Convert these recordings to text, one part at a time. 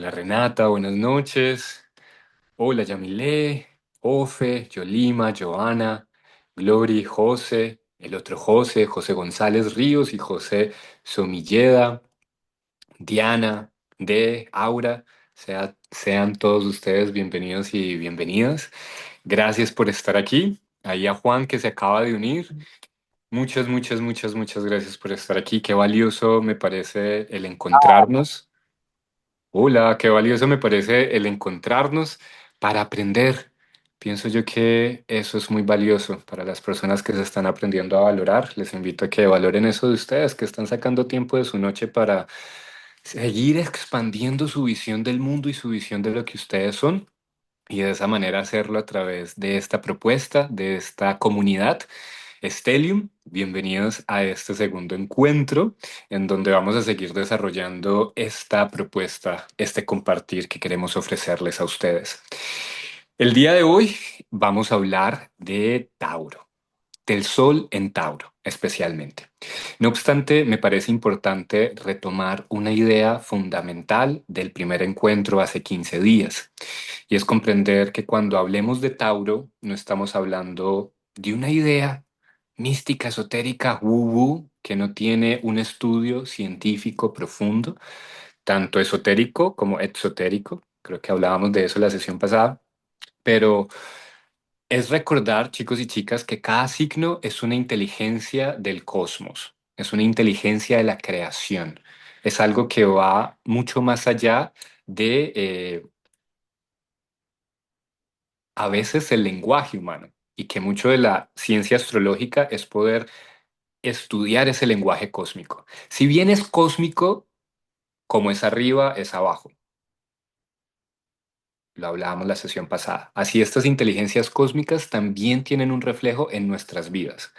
Hola Renata, buenas noches. Hola Yamilé, Ofe, Yolima, Joana, Glory, José, el otro José, José González Ríos y José Somilleda, Diana, De, Aura. Sean todos ustedes bienvenidos y bienvenidas. Gracias por estar aquí. Ahí a Juan que se acaba de unir. Muchas, muchas, muchas, muchas gracias por estar aquí. Qué valioso me parece el encontrarnos. Hola, qué valioso me parece el encontrarnos para aprender. Pienso yo que eso es muy valioso para las personas que se están aprendiendo a valorar. Les invito a que valoren eso de ustedes, que están sacando tiempo de su noche para seguir expandiendo su visión del mundo y su visión de lo que ustedes son. Y de esa manera hacerlo a través de esta propuesta, de esta comunidad. Stellium, bienvenidos a este segundo encuentro en donde vamos a seguir desarrollando esta propuesta, este compartir que queremos ofrecerles a ustedes. El día de hoy vamos a hablar de Tauro, del Sol en Tauro especialmente. No obstante, me parece importante retomar una idea fundamental del primer encuentro hace 15 días, y es comprender que cuando hablemos de Tauro, no estamos hablando de una idea mística, esotérica, woo-woo, que no tiene un estudio científico profundo, tanto esotérico como exotérico. Creo que hablábamos de eso la sesión pasada, pero es recordar, chicos y chicas, que cada signo es una inteligencia del cosmos, es una inteligencia de la creación, es algo que va mucho más allá de a veces el lenguaje humano, y que mucho de la ciencia astrológica es poder estudiar ese lenguaje cósmico. Si bien es cósmico, como es arriba, es abajo. Lo hablábamos la sesión pasada. Así estas inteligencias cósmicas también tienen un reflejo en nuestras vidas.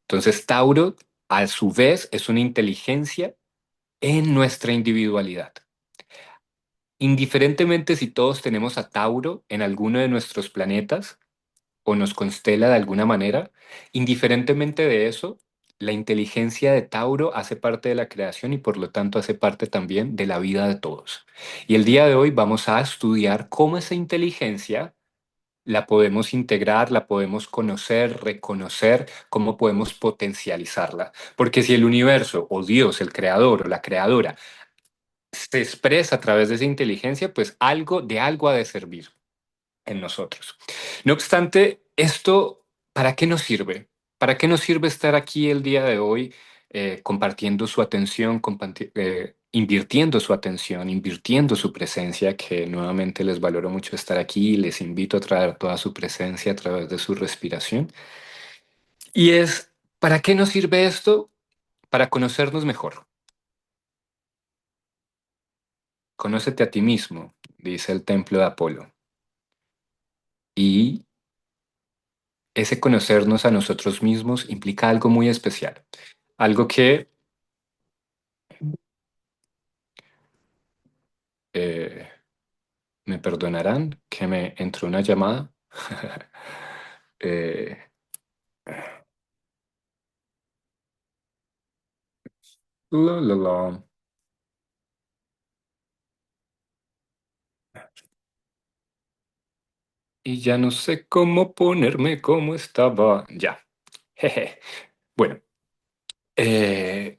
Entonces, Tauro, a su vez, es una inteligencia en nuestra individualidad. Indiferentemente si todos tenemos a Tauro en alguno de nuestros planetas, o nos constela de alguna manera, indiferentemente de eso, la inteligencia de Tauro hace parte de la creación y por lo tanto hace parte también de la vida de todos. Y el día de hoy vamos a estudiar cómo esa inteligencia la podemos integrar, la podemos conocer, reconocer, cómo podemos potencializarla. Porque si el universo o Dios, el creador o la creadora, se expresa a través de esa inteligencia, pues algo de algo ha de servir en nosotros. No obstante, esto, ¿para qué nos sirve? ¿Para qué nos sirve estar aquí el día de hoy compartiendo su atención, invirtiendo su atención, invirtiendo su presencia, que nuevamente les valoro mucho estar aquí y les invito a traer toda su presencia a través de su respiración? Y es, ¿para qué nos sirve esto? Para conocernos mejor. Conócete a ti mismo, dice el templo de Apolo. Y ese conocernos a nosotros mismos implica algo muy especial, algo que eh, me perdonarán que me entró una llamada. Eh, la, la, la. Y ya no sé cómo ponerme como estaba. Ya. Jeje. Bueno, eh,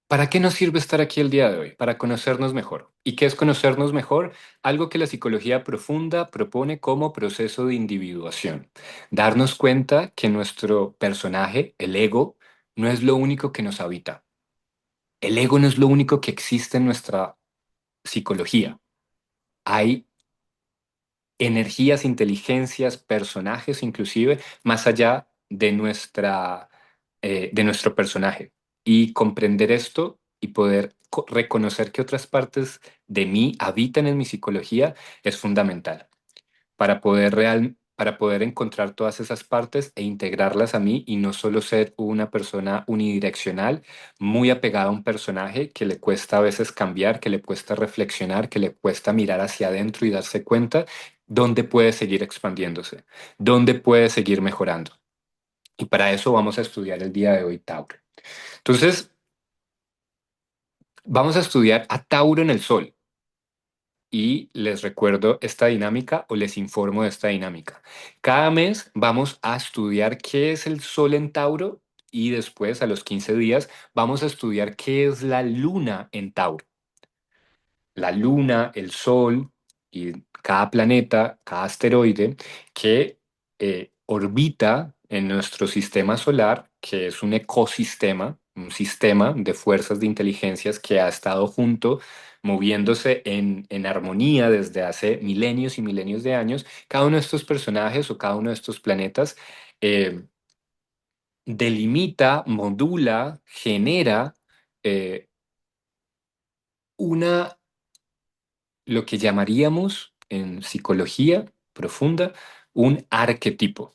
¿para qué nos sirve estar aquí el día de hoy? Para conocernos mejor. ¿Y qué es conocernos mejor? Algo que la psicología profunda propone como proceso de individuación. Darnos cuenta que nuestro personaje, el ego, no es lo único que nos habita. El ego no es lo único que existe en nuestra psicología. Hay energías, inteligencias, personajes inclusive, más allá de nuestro personaje. Y comprender esto y poder reconocer que otras partes de mí habitan en mi psicología es fundamental para poder encontrar todas esas partes e integrarlas a mí y no solo ser una persona unidireccional, muy apegada a un personaje que le cuesta a veces cambiar, que le cuesta reflexionar, que le cuesta mirar hacia adentro y darse cuenta dónde puede seguir expandiéndose, dónde puede seguir mejorando. Y para eso vamos a estudiar el día de hoy, Tauro. Entonces, Vamos a estudiar a Tauro en el Sol. Y les recuerdo esta dinámica o les informo de esta dinámica. Cada mes vamos a estudiar qué es el Sol en Tauro y después a los 15 días vamos a estudiar qué es la Luna en Tauro. La Luna, el Sol y cada planeta, cada asteroide que orbita en nuestro sistema solar, que es un ecosistema, un sistema de fuerzas de inteligencias que ha estado junto, moviéndose en armonía desde hace milenios y milenios de años. Cada uno de estos personajes o cada uno de estos planetas eh, delimita, modula, genera eh, una lo que llamaríamos en psicología profunda un arquetipo.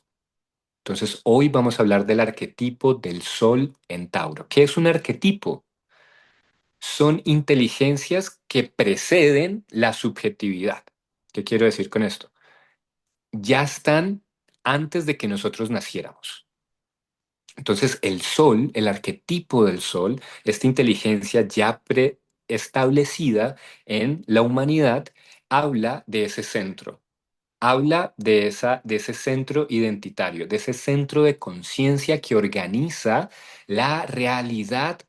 Entonces, hoy vamos a hablar del arquetipo del Sol en Tauro. ¿Qué es un arquetipo? Son inteligencias que preceden la subjetividad. ¿Qué quiero decir con esto? Ya están antes de que nosotros naciéramos. Entonces, el Sol, el arquetipo del Sol, esta inteligencia ya preestablecida en la humanidad, habla de ese centro. Habla de ese centro identitario, de ese centro de conciencia que organiza la realidad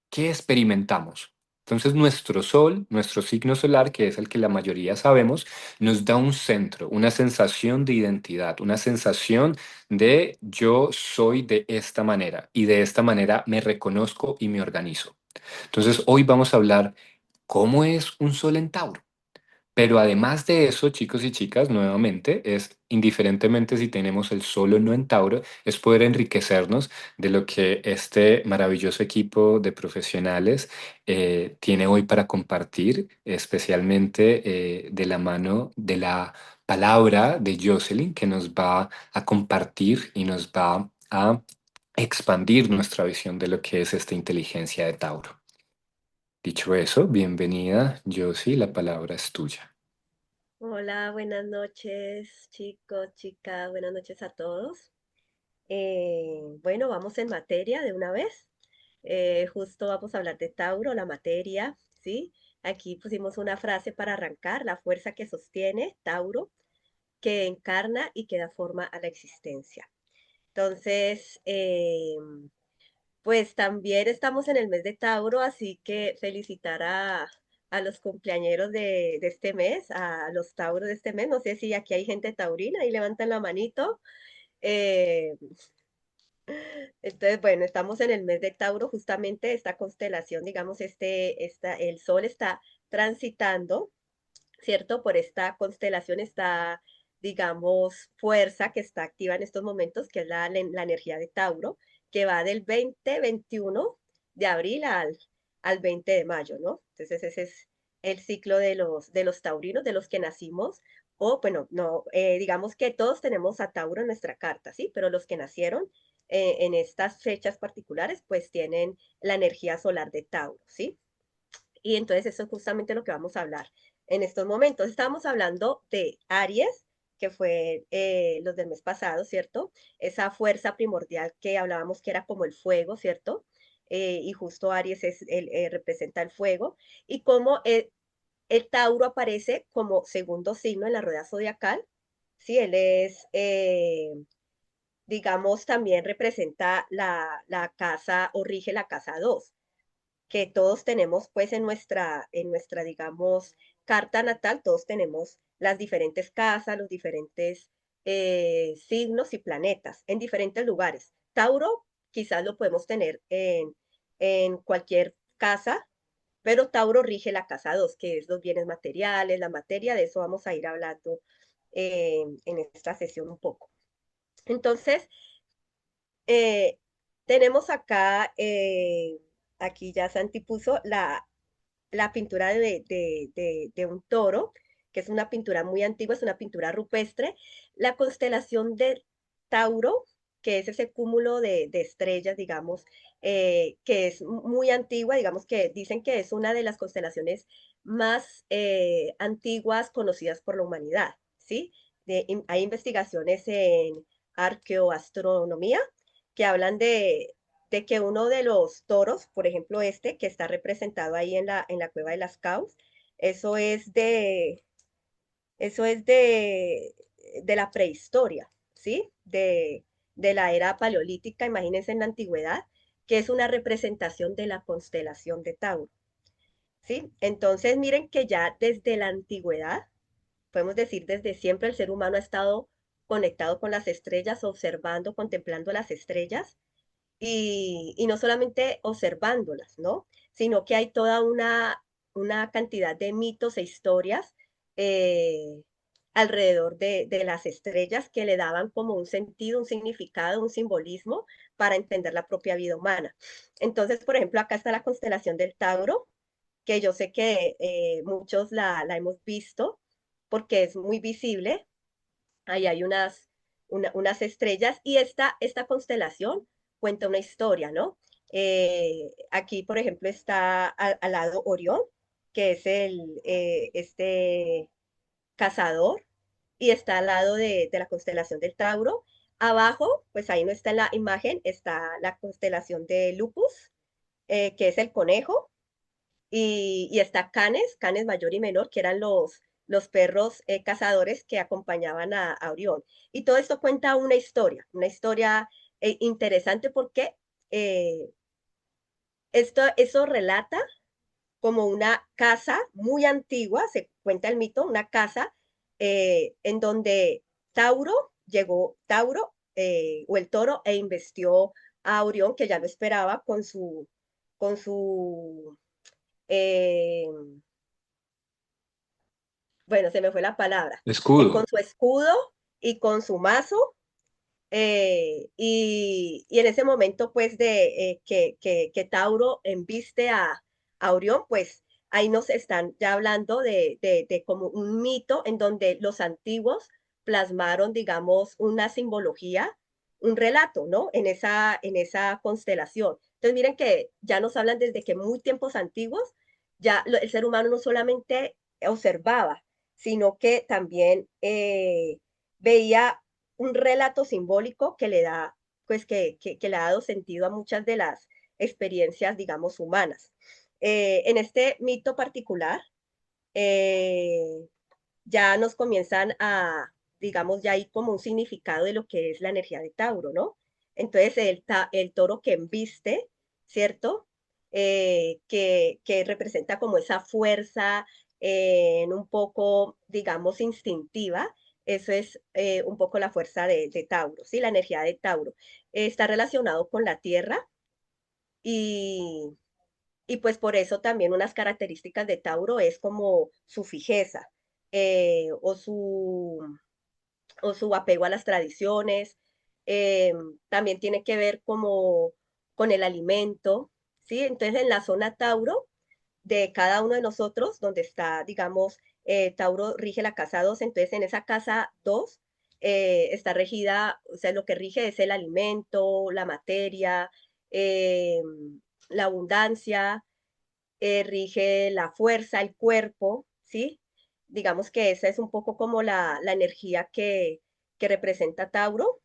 que experimentamos. Entonces nuestro sol, nuestro signo solar, que es el que la mayoría sabemos, nos da un centro, una sensación de identidad, una sensación de yo soy de esta manera y de esta manera me reconozco y me organizo. Entonces hoy vamos a hablar cómo es un sol en Tauro. Pero además de eso, chicos y chicas, nuevamente, es indiferentemente si tenemos el sol o no en Tauro, es poder enriquecernos de lo que este maravilloso equipo de profesionales tiene hoy para compartir, especialmente de la mano de la palabra de Jocelyn, que nos va a compartir y nos va a expandir nuestra visión de lo que es esta inteligencia de Tauro. Dicho eso, bienvenida, Josie, la palabra es tuya. Hola, buenas noches, chicos, chicas, buenas noches a todos. Bueno, vamos en materia de una vez. Justo vamos a hablar de Tauro, la materia, ¿sí? Aquí pusimos una frase para arrancar, la fuerza que sostiene Tauro, que encarna y que da forma a la existencia. Entonces, pues también estamos en el mes de Tauro, así que felicitar a los cumpleañeros de este mes, a los Tauros de este mes. No sé si aquí hay gente taurina y levantan la manito. Eh, entonces, bueno, estamos en el mes de Tauro, justamente esta constelación, digamos, el Sol está transitando, ¿cierto? Por esta constelación, esta, digamos, fuerza que está activa en estos momentos, que es la energía de Tauro, que va del 20-21 de abril al 20 de mayo, ¿no? Entonces ese es el ciclo de los taurinos, de los que nacimos, o bueno, no, digamos que todos tenemos a Tauro en nuestra carta, ¿sí? Pero los que nacieron en estas fechas particulares, pues tienen la energía solar de Tauro, ¿sí? Y entonces eso es justamente lo que vamos a hablar en estos momentos. Estábamos hablando de Aries, que fue los del mes pasado, ¿cierto? Esa fuerza primordial que hablábamos que era como el fuego, ¿cierto? Y justo Aries representa el fuego. Y cómo el Tauro aparece como segundo signo en la rueda zodiacal. Sí, él es, digamos, también representa la casa o rige la casa 2 que todos tenemos pues en nuestra, digamos, carta natal, todos tenemos las diferentes casas, los diferentes signos y planetas en diferentes lugares. Tauro quizás lo podemos tener en cualquier casa, pero Tauro rige la casa 2 que es los bienes materiales, la materia, de eso vamos a ir hablando en esta sesión un poco. Entonces, eh, tenemos acá, aquí ya Santi puso la pintura de un toro, que es una pintura muy antigua, es una pintura rupestre. La constelación de Tauro, que es ese cúmulo de estrellas, digamos, que es muy antigua, digamos que dicen que es una de las constelaciones más antiguas conocidas por la humanidad, ¿sí? Hay investigaciones en arqueoastronomía que hablan de que uno de los toros, por ejemplo este, que está representado ahí en la cueva de las Caus, eso es de, eso es de la prehistoria, ¿sí? De la era paleolítica, imagínense en la antigüedad, que es una representación de la constelación de Tauro, ¿sí? Entonces miren que ya desde la antigüedad, podemos decir desde siempre el ser humano ha estado conectado con las estrellas, observando, contemplando las estrellas y no solamente observándolas, ¿no? Sino que hay toda una cantidad de mitos e historias eh, alrededor de las estrellas que le daban como un sentido, un significado, un simbolismo para entender la propia vida humana. Entonces, por ejemplo, acá está la constelación del Tauro, que yo sé que muchos la hemos visto porque es muy visible. Ahí hay unas estrellas y esta constelación cuenta una historia, ¿no? Aquí, por ejemplo, está al lado Orión, que es este cazador, y está al lado de la constelación del Tauro. Abajo, pues ahí no está en la imagen, está la constelación de Lupus, que es el conejo, y está Canes, Canes mayor y menor, que eran los perros cazadores que acompañaban a Orión. Y todo esto cuenta una historia interesante porque eh, eso relata como una casa muy antigua, se cuenta el mito, una casa en donde Tauro o el toro e investió a Orión, que ya lo esperaba con su eh, bueno, se me fue la palabra, con Escudo. su escudo y con su mazo. Y en ese momento, pues, que Tauro embiste a Orión, pues ahí nos están ya hablando de como un mito en donde los antiguos plasmaron, digamos, una simbología, un relato, ¿no? En esa constelación. Entonces, miren que ya nos hablan desde que muy tiempos antiguos, el ser humano no solamente observaba, sino que también veía un relato simbólico que le da, pues que le ha dado sentido a muchas de las experiencias, digamos, humanas. En este mito particular, eh, ya nos comienzan digamos, ya hay como un significado de lo que es la energía de Tauro, ¿no? Entonces, el toro que embiste, ¿cierto? Que representa como esa fuerza un poco, digamos, instintiva. Eso es un poco la fuerza de Tauro, ¿sí? La energía de Tauro. Está relacionado con la tierra y, y pues por eso también unas características de Tauro es como su fijeza eh, o su, o su apego a las tradiciones. eh, También tiene que ver como con el alimento, ¿sí? Entonces en la zona Tauro de cada uno de nosotros, donde está, digamos, Tauro rige la casa 2, entonces en esa casa 2 está regida, o sea, lo que rige es el alimento, la materia, la abundancia, rige la fuerza, el cuerpo, ¿sí? Digamos que esa es un poco como la energía que representa Tauro,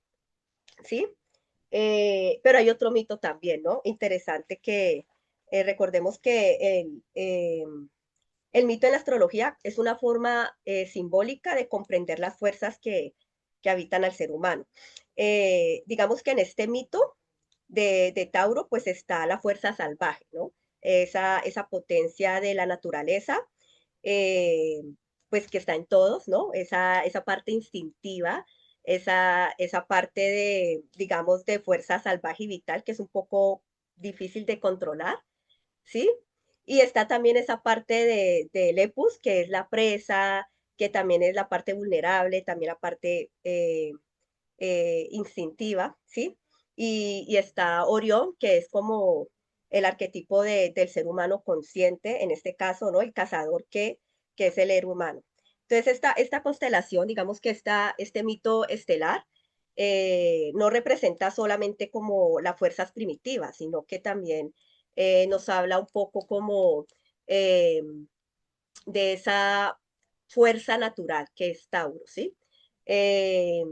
¿sí? Pero hay otro mito también, ¿no? Interesante que recordemos que el mito en la astrología es una forma simbólica de comprender las fuerzas que habitan al ser humano. Digamos que en este mito de Tauro, pues está la fuerza salvaje, ¿no? Esa potencia de la naturaleza, eh, pues que está en todos, ¿no? Esa parte instintiva, esa parte de, digamos, de fuerza salvaje y vital, que es un poco difícil de controlar, ¿sí? Y está también esa parte de Lepus, que es la presa, que también es la parte vulnerable, también la parte instintiva, ¿sí? Y está Orión, que es como el arquetipo del ser humano consciente, en este caso, ¿no? El cazador que es el héroe humano. Entonces, esta constelación, digamos que este mito estelar, no representa solamente como las fuerzas primitivas, sino que también nos habla un poco como eh, de esa fuerza natural que es Tauro, ¿sí? Eh,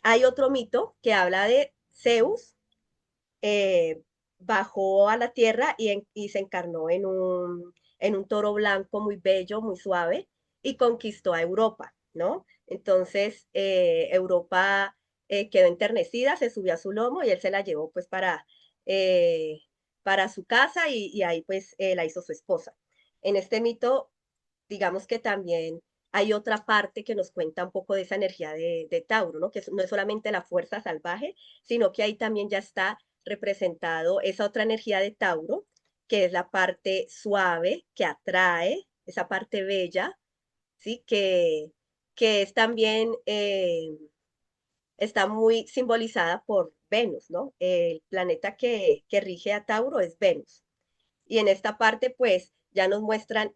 Hay otro mito que habla de Zeus, bajó a la tierra y se encarnó en un toro blanco muy bello, muy suave, y conquistó a Europa, ¿no? Entonces, Europa quedó enternecida, se subió a su lomo y él se la llevó pues eh, para su casa y ahí pues la hizo su esposa. En este mito, digamos que también hay otra parte que nos cuenta un poco de esa energía de Tauro, ¿no? Que no es solamente la fuerza salvaje, sino que ahí también ya está representado esa otra energía de Tauro, que es la parte suave, que atrae, esa parte bella, ¿sí? Que es también, está muy simbolizada por Venus, ¿no? El planeta que rige a Tauro es Venus. Y en esta parte, pues, ya nos muestran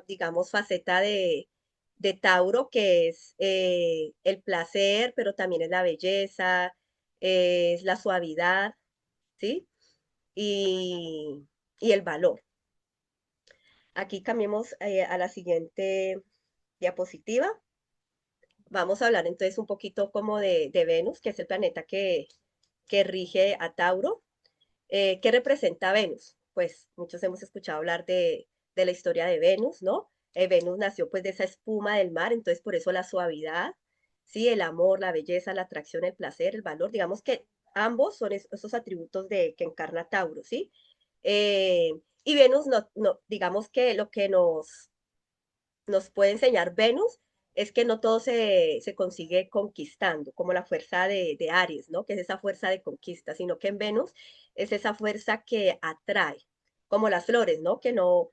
digamos, faceta de Tauro, que es el placer, pero también es la belleza, es la suavidad, ¿sí? Y, y el valor. Aquí cambiemos a la siguiente diapositiva. Vamos a hablar entonces un poquito como de Venus, que es el planeta que rige a Tauro. ¿Qué representa Venus? Pues muchos hemos escuchado hablar de la historia de Venus, ¿no? Venus nació pues de esa espuma del mar, entonces por eso la suavidad, ¿sí? El amor, la belleza, la atracción, el placer, el valor, digamos que ambos son esos atributos que encarna Tauro, ¿sí? Eh, y Venus, digamos que lo que nos puede enseñar Venus es que no todo se consigue conquistando, como la fuerza de Aries, ¿no? Que es esa fuerza de conquista, sino que en Venus es esa fuerza que atrae, como las flores, ¿no? Que no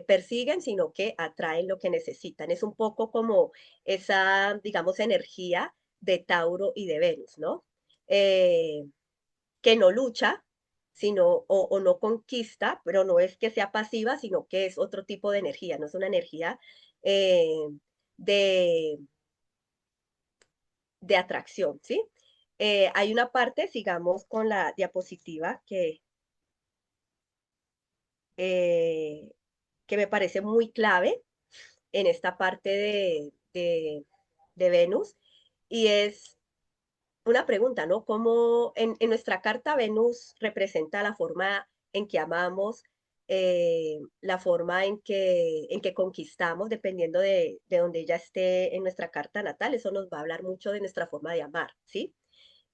persiguen, sino que atraen lo que necesitan. Es un poco como esa, digamos, energía de Tauro y de Venus, ¿no? Eh, que no lucha, sino, o no conquista, pero no es que sea pasiva, sino que es otro tipo de energía, no es una energía eh, de, de atracción, ¿sí? Hay una parte, sigamos con la diapositiva, eh, que me parece muy clave en esta parte de Venus, y es una pregunta, ¿no? ¿Cómo en nuestra carta Venus representa la forma en que amamos, la forma en que conquistamos, dependiendo de donde ella esté en nuestra carta natal? Eso nos va a hablar mucho de nuestra forma de amar, ¿sí?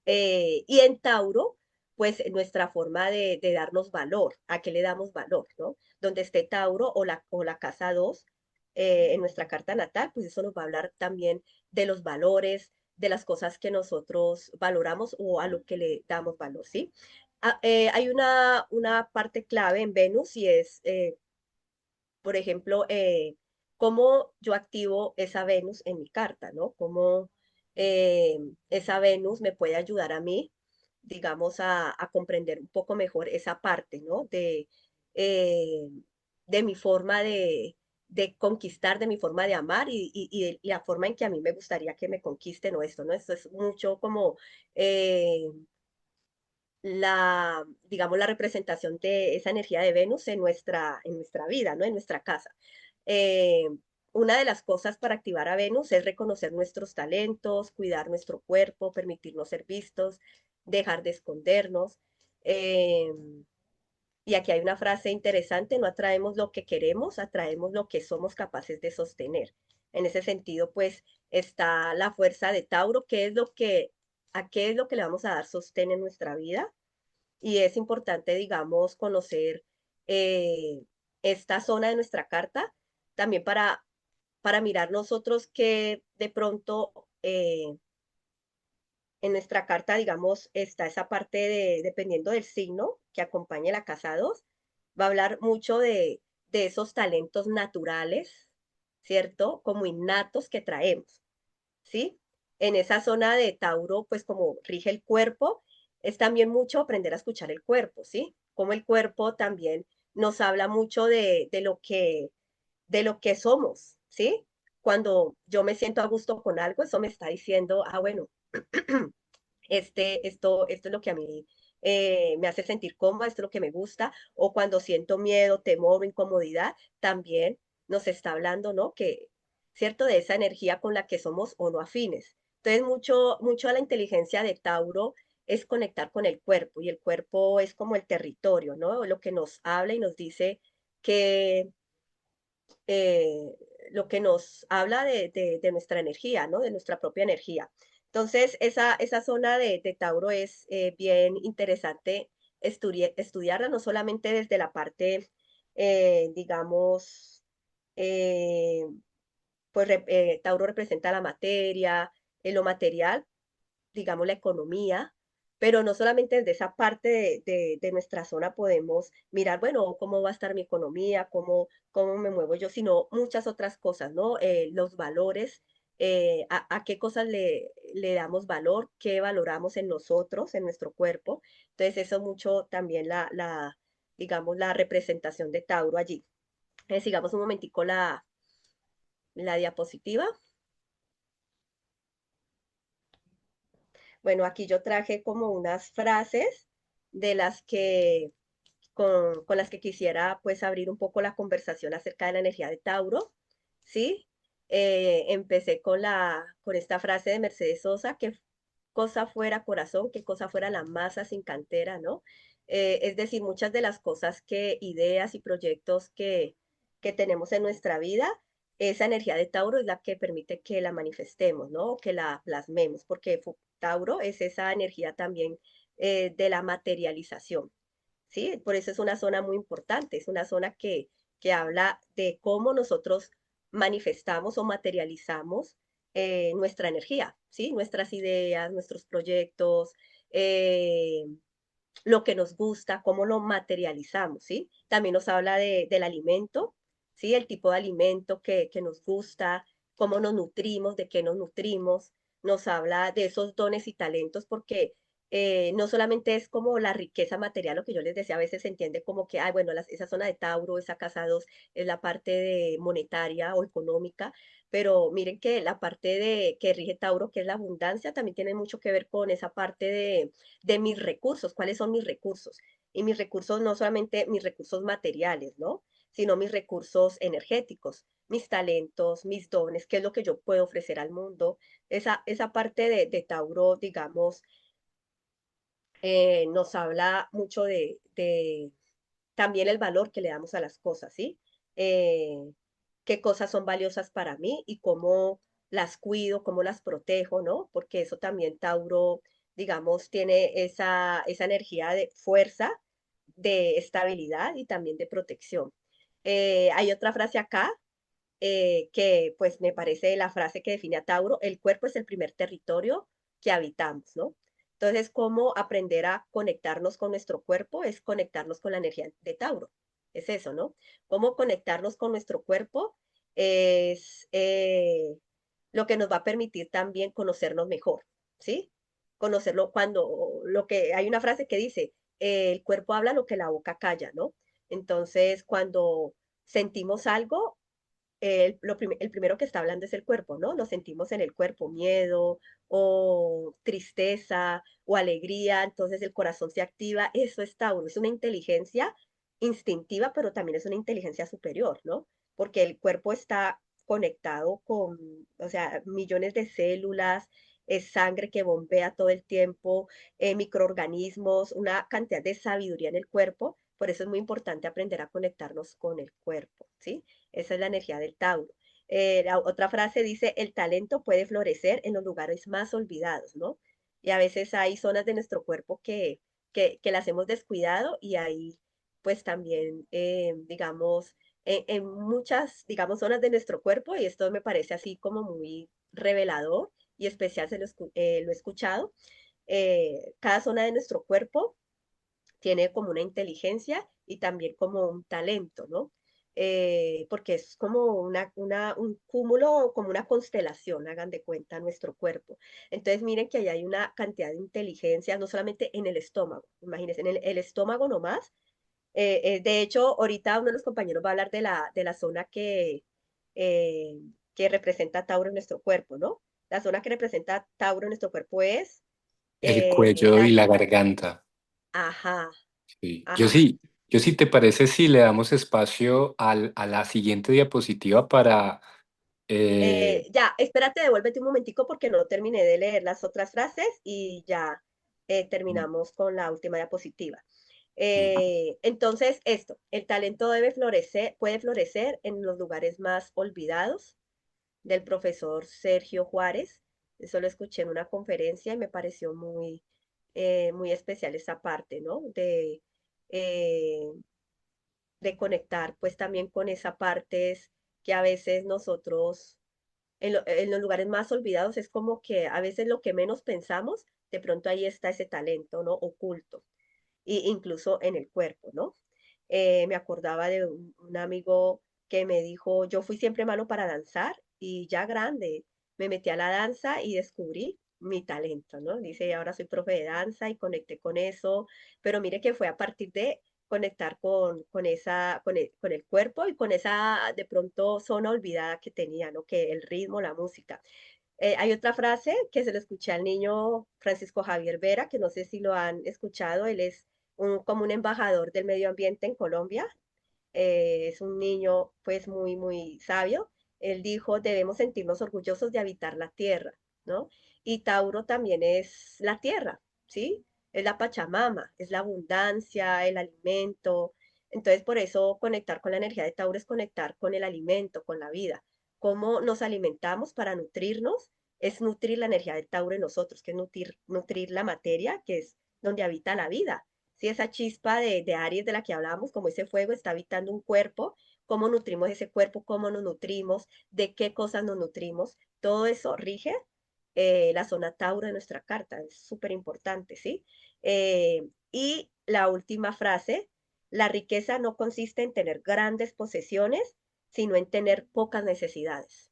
Y en Tauro, pues nuestra forma de darnos valor, ¿a qué le damos valor, ¿no? Donde esté Tauro o la casa 2 en nuestra carta natal, pues eso nos va a hablar también de los valores, de las cosas que nosotros valoramos o a lo que le damos valor, ¿sí? Hay una parte clave en Venus y es, por ejemplo, cómo yo activo esa Venus en mi carta, ¿no? Cómo esa Venus me puede ayudar a mí, digamos, a comprender un poco mejor esa parte, ¿no? Eh, de mi forma de conquistar, de mi forma de amar y la forma en que a mí me gustaría que me conquisten o esto, ¿no? Esto es mucho como eh, digamos, la representación de esa energía de Venus en nuestra vida, ¿no? En nuestra casa. Eh, una de las cosas para activar a Venus es reconocer nuestros talentos, cuidar nuestro cuerpo, permitirnos ser vistos, dejar de escondernos. Eh, y aquí hay una frase interesante, no atraemos lo que queremos, atraemos lo que somos capaces de sostener. En ese sentido, pues está la fuerza de Tauro, a qué es lo que le vamos a dar sostén en nuestra vida y es importante, digamos, conocer eh, esta zona de nuestra carta también para mirar nosotros que de pronto en nuestra carta, digamos, está esa parte dependiendo del signo que acompañe la casa 2 va a hablar mucho de esos talentos naturales, ¿cierto? Como innatos que traemos. ¿Sí? En esa zona de Tauro, pues como rige el cuerpo, es también mucho aprender a escuchar el cuerpo, ¿sí? Como el cuerpo también nos habla mucho de lo que somos, ¿sí? Cuando yo me siento a gusto con algo, eso me está diciendo, ah, bueno, esto es lo que a mí me hace sentir cómoda, esto es lo que me gusta, o cuando siento miedo, temor o incomodidad, también nos está hablando, ¿no? Que, ¿cierto? De esa energía con la que somos o no afines. Entonces, mucho a la inteligencia de Tauro es conectar con el cuerpo y el cuerpo es como el territorio, ¿no? Lo que nos habla y nos dice que eh, lo que nos habla de nuestra energía, ¿no? De nuestra propia energía. Entonces, esa zona de Tauro es bien interesante estudiarla, no solamente desde la parte, digamos, eh, pues Tauro representa la materia, lo material, digamos, la economía, pero no solamente desde esa parte de nuestra zona podemos mirar, bueno, cómo va a estar mi economía, cómo me muevo yo, sino muchas otras cosas, ¿no? Los valores, a qué cosas le damos valor, qué valoramos en nosotros, en nuestro cuerpo. Entonces, eso mucho también digamos, la representación de Tauro allí. Sigamos un momentico la diapositiva. Bueno, aquí yo traje como unas frases de las que con las que quisiera pues abrir un poco la conversación acerca de la energía de Tauro, ¿sí? Empecé con esta frase de Mercedes Sosa, que cosa fuera corazón, que cosa fuera la masa sin cantera, ¿no? Es decir, muchas de las cosas ideas y proyectos que tenemos en nuestra vida, esa energía de Tauro es la que permite que la manifestemos, ¿no? Que la plasmemos, porque Tauro es esa energía también de la materialización. ¿Sí? Por eso es una zona muy importante, es una zona que habla de cómo nosotros manifestamos o materializamos nuestra energía, ¿sí? Nuestras ideas, nuestros proyectos, eh, lo que nos gusta, cómo lo materializamos, ¿sí? También nos habla del alimento, ¿sí? El tipo de alimento que nos gusta, cómo nos nutrimos, de qué nos nutrimos, nos habla de esos dones y talentos, porque no solamente es como la riqueza material, lo que yo les decía, a veces se entiende como que, ay, bueno, esa zona de Tauro, esa casa 2 es la parte de monetaria o económica, pero miren que la parte de que rige Tauro, que es la abundancia, también tiene mucho que ver con esa parte de mis recursos, cuáles son mis recursos. Y mis recursos, no solamente mis recursos materiales, ¿no? Sino mis recursos energéticos, mis talentos, mis dones, qué es lo que yo puedo ofrecer al mundo. Esa parte de Tauro, digamos, nos habla mucho de también el valor que le damos a las cosas, ¿sí? Eh, qué cosas son valiosas para mí y cómo las cuido, cómo las protejo, ¿no? Porque eso también Tauro, digamos, tiene esa energía de fuerza, de estabilidad y también de protección. Hay otra frase acá que pues me parece la frase que define a Tauro, el cuerpo es el primer territorio que habitamos, ¿no? Entonces, ¿cómo aprender a conectarnos con nuestro cuerpo? Es conectarnos con la energía de Tauro. Es eso, ¿no? ¿Cómo conectarnos con nuestro cuerpo? Es lo que nos va a permitir también conocernos mejor, ¿sí? Conocerlo cuando, lo que, hay una frase que dice, el cuerpo habla lo que la boca calla, ¿no? Entonces, cuando sentimos algo, el primero que está hablando es el cuerpo, ¿no? Lo sentimos en el cuerpo, miedo o tristeza o alegría, entonces el corazón se activa, eso es Tauro, es una inteligencia instintiva, pero también es una inteligencia superior, ¿no? Porque el cuerpo está conectado con, o sea, millones de células, es sangre que bombea todo el tiempo, microorganismos, una cantidad de sabiduría en el cuerpo, por eso es muy importante aprender a conectarnos con el cuerpo, ¿sí? Esa es la energía del Tauro. La otra frase dice, el talento puede florecer en los lugares más olvidados, ¿no? Y a veces hay zonas de nuestro cuerpo que las hemos descuidado y ahí pues también, digamos, en muchas, digamos, zonas de nuestro cuerpo, y esto me parece así como muy revelador y especial, lo he escuchado, cada zona de nuestro cuerpo tiene como una inteligencia y también como un talento, ¿no? Porque es como un cúmulo, como una constelación, hagan de cuenta, nuestro cuerpo. Entonces, miren que ahí hay una cantidad de inteligencia, no solamente en el estómago, imagínense, en el estómago nomás. De hecho, ahorita uno de los compañeros va a hablar de la zona eh, que representa Tauro en nuestro cuerpo, ¿no? La zona que representa Tauro en nuestro cuerpo es El cuello y la... la garganta. Ajá, Sí. ajá. Yo sí, ¿te parece si le damos espacio a la siguiente diapositiva para... Ya, espérate, devuélvete un momentico porque no terminé de leer las otras frases y ya, terminamos con la última diapositiva. Ujú. Entonces, esto, el talento debe florecer, puede florecer en los lugares más olvidados, del profesor Sergio Juárez. Eso lo escuché en una conferencia y me pareció muy especial esa parte, ¿no? Eh, de conectar pues también con esa parte que a veces nosotros en los lugares más olvidados es como que a veces lo que menos pensamos, de pronto ahí está ese talento, ¿no? Oculto, y incluso en el cuerpo, ¿no? Me acordaba de un amigo que me dijo, yo fui siempre malo para danzar y ya grande me metí a la danza y descubrí mi talento, ¿no? Dice, ahora soy profe de danza y conecté con eso, pero mire que fue a partir de conectar con el cuerpo y con esa de pronto zona olvidada que tenía, ¿no? Que el ritmo, la música. Hay otra frase que se le escuché al niño Francisco Javier Vera, que no sé si lo han escuchado, él es como un embajador del medio ambiente en Colombia, es un niño pues muy sabio. Él dijo, debemos sentirnos orgullosos de habitar la tierra, ¿no? Y Tauro también es la tierra, ¿sí? Es la Pachamama, es la abundancia, el alimento. Entonces, por eso conectar con la energía de Tauro es conectar con el alimento, con la vida. Cómo nos alimentamos para nutrirnos es nutrir la energía de Tauro en nosotros, que es nutrir la materia, que es donde habita la vida. Si esa chispa de Aries de la que hablábamos, como ese fuego está habitando un cuerpo, cómo nutrimos ese cuerpo, cómo nos nutrimos, de qué cosas nos nutrimos, todo eso rige la zona Tauro de nuestra carta, es súper importante, ¿sí? Y la última frase, la riqueza no consiste en tener grandes posesiones, sino en tener pocas necesidades.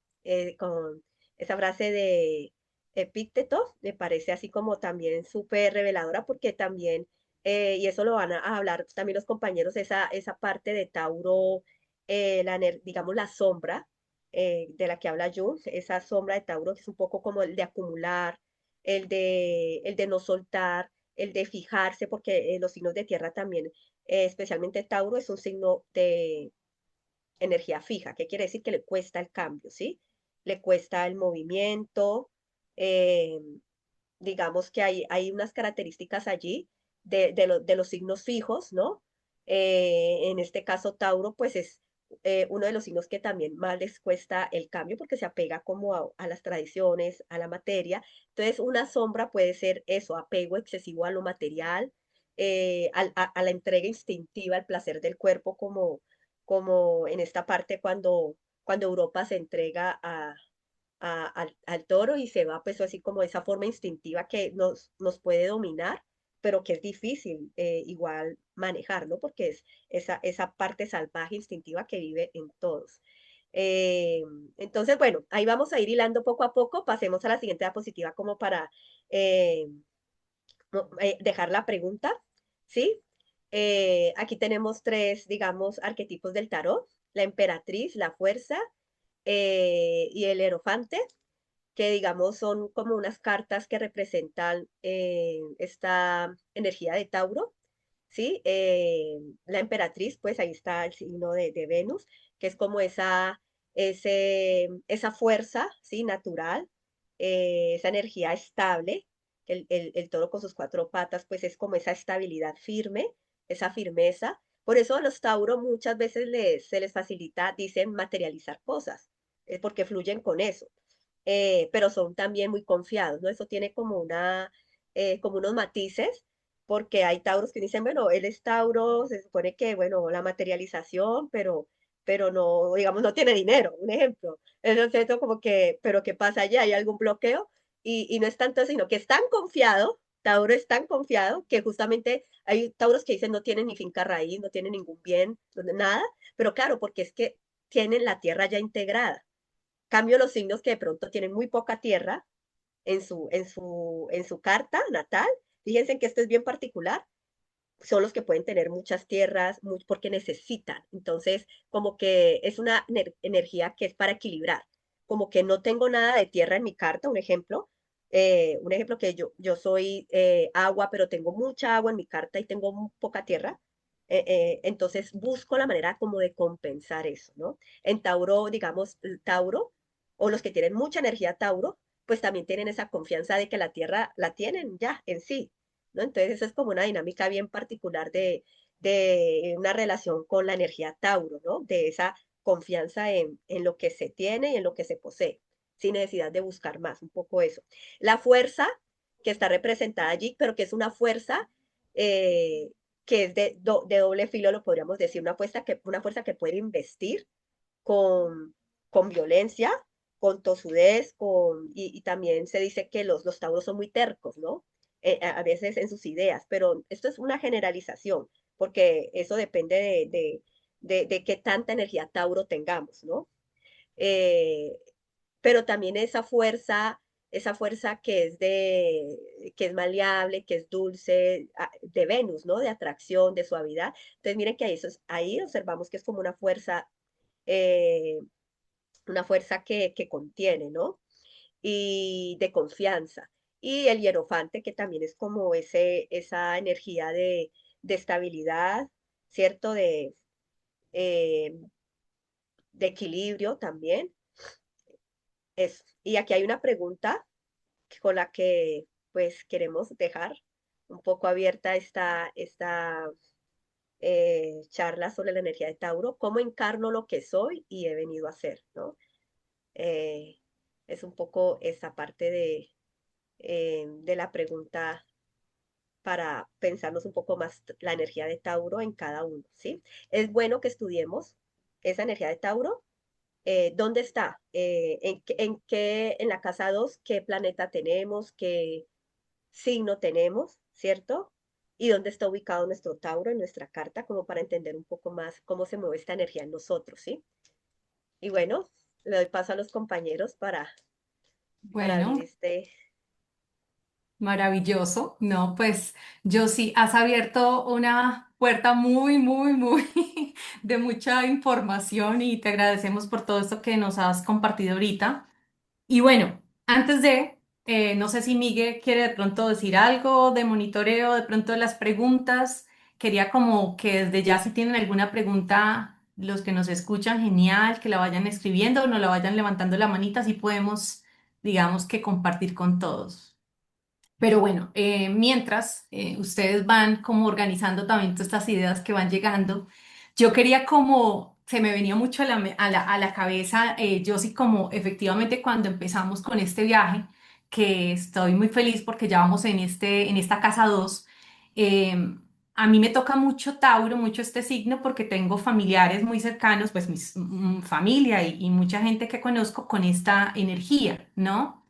Con esa frase de Epícteto me parece así como también súper reveladora porque también y eso lo van a hablar también los compañeros, esa parte de Tauro, digamos la sombra de la que habla Jung, esa sombra de Tauro que es un poco como el de acumular, el de no soltar, el de fijarse, porque los signos de tierra también, especialmente Tauro, es un signo de energía fija. ¿Qué quiere decir? Que le cuesta el cambio, ¿sí? Le cuesta el movimiento, eh, digamos que hay unas características allí de los signos fijos, ¿no? En este caso, Tauro, pues es uno de los signos que también más les cuesta el cambio porque se apega como a las tradiciones, a la materia. Entonces, una sombra puede ser eso, apego excesivo a lo material, a la entrega instintiva, al placer del cuerpo, como en esta parte cuando Europa se entrega al toro y se va pues así como esa forma instintiva que nos puede dominar, pero que es difícil igual manejar, ¿no? Porque es esa parte salvaje instintiva que vive en todos. Eh, entonces, bueno, ahí vamos a ir hilando poco a poco. Pasemos a la siguiente diapositiva como para eh, dejar la pregunta, ¿sí? Aquí tenemos tres, digamos, arquetipos del tarot, la emperatriz, la fuerza y el hierofante que digamos son como unas cartas que representan esta energía de Tauro, ¿sí? La emperatriz, pues ahí está el signo de Venus, que es como esa fuerza, ¿sí? Natural, esa energía estable. El toro con sus cuatro patas, pues es como esa estabilidad firme, esa firmeza. Por eso a los Tauro muchas veces se les facilita, dicen, materializar cosas, porque fluyen con eso. Pero son también muy confiados, ¿no? Eso tiene como unos matices, porque hay tauros que dicen, bueno, él es tauro, se supone que, bueno, la materialización, pero no, digamos, no tiene dinero, un ejemplo. Entonces, esto como que, pero ¿qué pasa allá? ¿Hay algún bloqueo? Y no es tanto, sino que es tan confiado, Tauro es tan confiado, que justamente hay tauros que dicen no tienen ni finca raíz, no tienen ningún bien, nada, pero claro, porque es que tienen la tierra ya integrada. Cambio los signos que de pronto tienen muy poca tierra en su carta natal, fíjense que esto es bien particular, son los que pueden tener muchas tierras porque necesitan. Entonces, como que es una energía que es para equilibrar. Como que no tengo nada de tierra en mi carta, un ejemplo que yo soy agua, pero tengo mucha agua en mi carta y tengo poca tierra. Entonces busco la manera como de compensar eso, ¿no? En Tauro, digamos, Tauro, o los que tienen mucha energía Tauro, pues también tienen esa confianza de que la tierra la tienen ya en sí, ¿no? Entonces, eso es como una dinámica bien particular de una relación con la energía Tauro, ¿no? De esa confianza en lo que se tiene y en lo que se posee, sin necesidad de buscar más, un poco eso. La fuerza que está representada allí, pero que es una fuerza eh, que es de doble filo, lo podríamos decir, una fuerza que puede investir con, con violencia, con tosudez, y también se dice que los tauros son muy tercos, ¿no? A veces en sus ideas, pero esto es una generalización, porque eso depende de qué tanta energía tauro tengamos, ¿no? Eh, pero también esa fuerza que es maleable, que es dulce, de Venus, ¿no? De atracción, de suavidad. Entonces, miren que ahí observamos que es como eh, una fuerza que contiene, ¿no? Y de confianza. Y el hierofante, que también es como esa energía de estabilidad, ¿cierto? Eh, de equilibrio también. Y aquí hay una pregunta con la que pues queremos dejar un poco abierta esta charla sobre la energía de Tauro. ¿Cómo encarno lo que soy y he venido a ser, ¿no? Eh, es un poco esa parte de la pregunta para pensarnos un poco más la energía de Tauro en cada uno, ¿sí? Es bueno que estudiemos esa energía de Tauro. ¿Dónde está? En la casa 2 qué planeta tenemos? ¿Qué signo tenemos? ¿Cierto? ¿Y dónde está ubicado nuestro Tauro en nuestra carta? Como para entender un poco más cómo se mueve esta energía en nosotros, ¿sí? Y bueno, le doy paso a los compañeros para abrir Bueno, este. maravilloso. No, pues yo sí, has abierto una puerta muy, muy, muy de mucha información y te agradecemos por todo esto que nos has compartido ahorita. Y bueno, antes de, no sé si Miguel quiere de pronto decir algo de monitoreo, de pronto de las preguntas. Quería como que desde ya si tienen alguna pregunta, los que nos escuchan, genial, que la vayan escribiendo o no la vayan levantando la manita, así podemos, digamos que compartir con todos. Pero bueno, mientras ustedes van como organizando también todas estas ideas que van llegando, yo quería como, se me venía mucho a la cabeza, yo sí como efectivamente cuando empezamos con este viaje, que estoy muy feliz porque ya vamos en esta casa 2. A mí me toca mucho Tauro, mucho este signo porque tengo familiares muy cercanos, pues mi familia y mucha gente que conozco con esta energía, ¿no?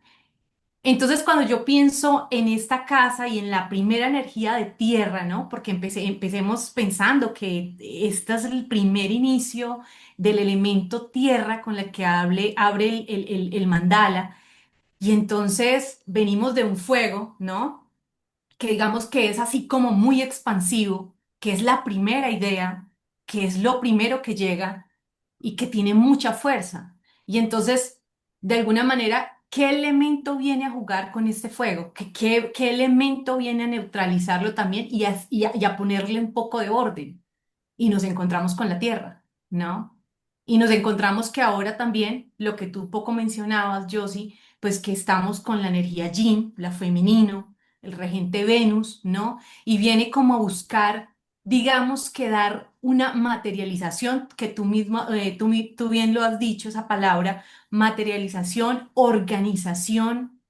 Entonces, cuando yo pienso en esta casa y en la primera energía de tierra, ¿no? Porque empecemos pensando que este es el primer inicio del elemento tierra con el que abre el mandala. Y entonces venimos de un fuego, ¿no? Que digamos que es así como muy expansivo, que es la primera idea, que es lo primero que llega y que tiene mucha fuerza. Y entonces, de alguna manera, ¿qué elemento viene a jugar con este fuego? ¿Qué elemento viene a neutralizarlo también y a ponerle un poco de orden? Y nos encontramos con la Tierra, ¿no? Y nos encontramos que ahora también, lo que tú poco mencionabas, Josie, pues que estamos con la energía Yin, la femenino, el regente Venus, ¿no? Y viene como a buscar, digamos, que dar una materialización, que tú mismo, tú bien lo has dicho, esa palabra, materialización, organización,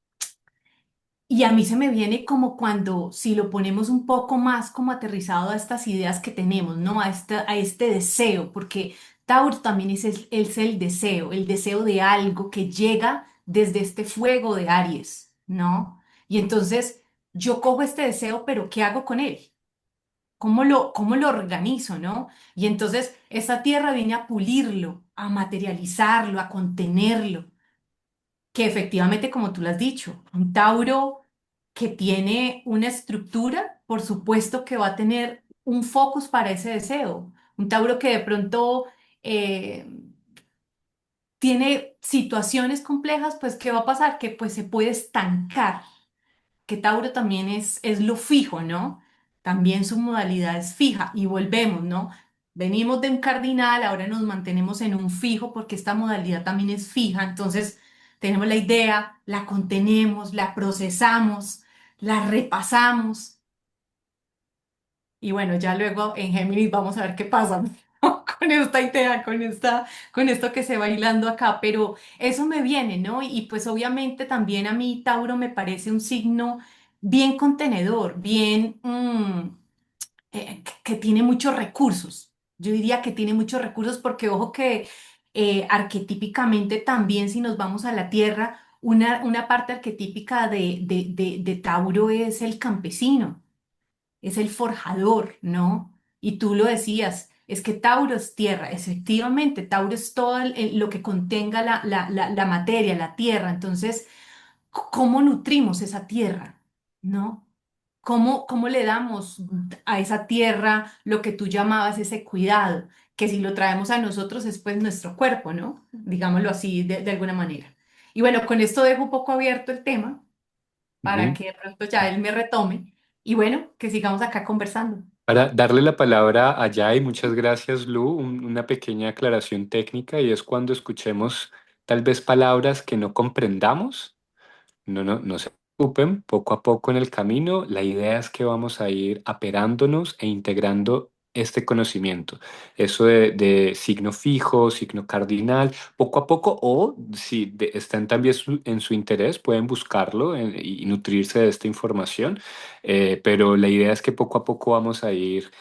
y a mí se me viene como cuando, si lo ponemos un poco más como aterrizado a estas ideas que tenemos, ¿no? A este deseo, porque Tauro también es el deseo de algo que llega desde este fuego de Aries, ¿no? Y entonces yo cojo este deseo, pero ¿qué hago con él? Cómo lo organizo, ¿no? Y entonces esta tierra viene a pulirlo, a materializarlo, a contenerlo que efectivamente, como tú lo has dicho, un Tauro que tiene una estructura, por supuesto que va a tener un focus para ese deseo. Un Tauro que de pronto eh, tiene situaciones complejas, pues ¿qué va a pasar? Que pues se puede estancar, que Tauro también es lo fijo, ¿no? También su modalidad es fija y volvemos, ¿no? Venimos de un cardinal, ahora nos mantenemos en un fijo porque esta modalidad también es fija, entonces tenemos la idea, la contenemos, la procesamos, la repasamos Y bueno, ya luego en Géminis vamos a ver qué pasa con esta idea, con esto que se va hilando acá, pero eso me viene, ¿no? Y pues obviamente también a mí Tauro me parece un signo bien contenedor, bien, que tiene muchos recursos. Yo diría que tiene muchos recursos porque ojo que arquetípicamente también si nos vamos a la Tierra, una parte arquetípica de Tauro es el campesino, es el forjador, ¿no? Y tú lo decías, es que Tauro es tierra, efectivamente, Tauro es todo lo que contenga la materia, la tierra. Entonces, ¿cómo nutrimos esa tierra? ¿No? ¿Cómo le damos a esa tierra lo que tú llamabas ese cuidado? Que si lo traemos a nosotros es pues nuestro cuerpo, ¿no? Digámoslo así de alguna manera. Y bueno, con esto dejo un poco abierto el tema para Ujú. que de pronto ya él me retome y bueno, que sigamos acá conversando. Para darle la palabra a Jai, muchas gracias, Lu. Una pequeña aclaración técnica y es cuando escuchemos tal vez palabras que no comprendamos. No se preocupen, poco a poco en el camino, la idea es que vamos a ir aperándonos e integrando este conocimiento. Eso de signo fijo, signo cardinal, poco a poco, o si están también en su interés, pueden buscarlo y nutrirse de esta información. Pero la idea es que poco a poco vamos a ir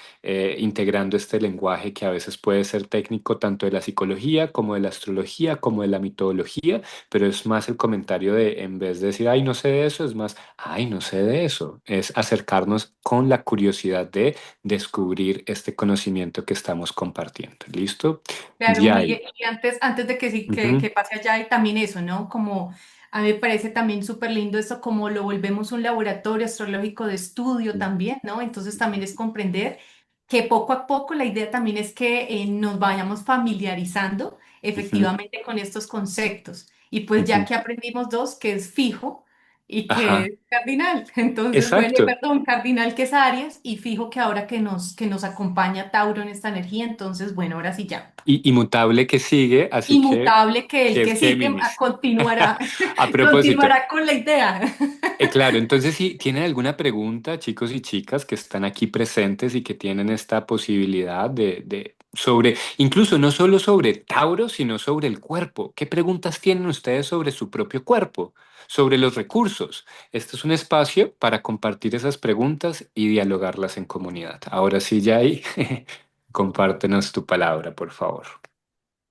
integrando este lenguaje que a veces puede ser técnico tanto de la psicología como de la astrología, como de la mitología, pero es más el comentario de, en vez de decir, ay, no sé de eso, es más, ay, no sé de eso. Es acercarnos con la curiosidad de descubrir este conocimiento que estamos compartiendo. ¿Listo? Claro, Ya ahí. Miguel, y antes de que, Ujú, que pase allá, y también eso, ¿no? Como a mí me parece también súper lindo esto, como lo volvemos un laboratorio astrológico de estudio también, ¿no? Entonces también es comprender que poco a poco la idea también es que nos vayamos familiarizando ujú, efectivamente con estos conceptos. Y pues ya ujú. que aprendimos dos, que es fijo y que Ajá, es cardinal. Entonces, bueno, exacto. perdón, cardinal que es Aries y fijo que ahora que nos acompaña Tauro en esta energía, entonces, bueno, ahora sí ya. Y inmutable que sigue, así Inmutable que el que es que sigue Géminis. continuará, A propósito, continuará con la idea. claro, entonces si tienen alguna pregunta, chicos y chicas que están aquí presentes y que tienen esta posibilidad sobre, incluso no solo sobre Tauro, sino sobre el cuerpo. ¿Qué preguntas tienen ustedes sobre su propio cuerpo? Sobre los recursos. Este es un espacio para compartir esas preguntas y dialogarlas en comunidad. Ahora sí, Jay, compártenos tu palabra, por favor.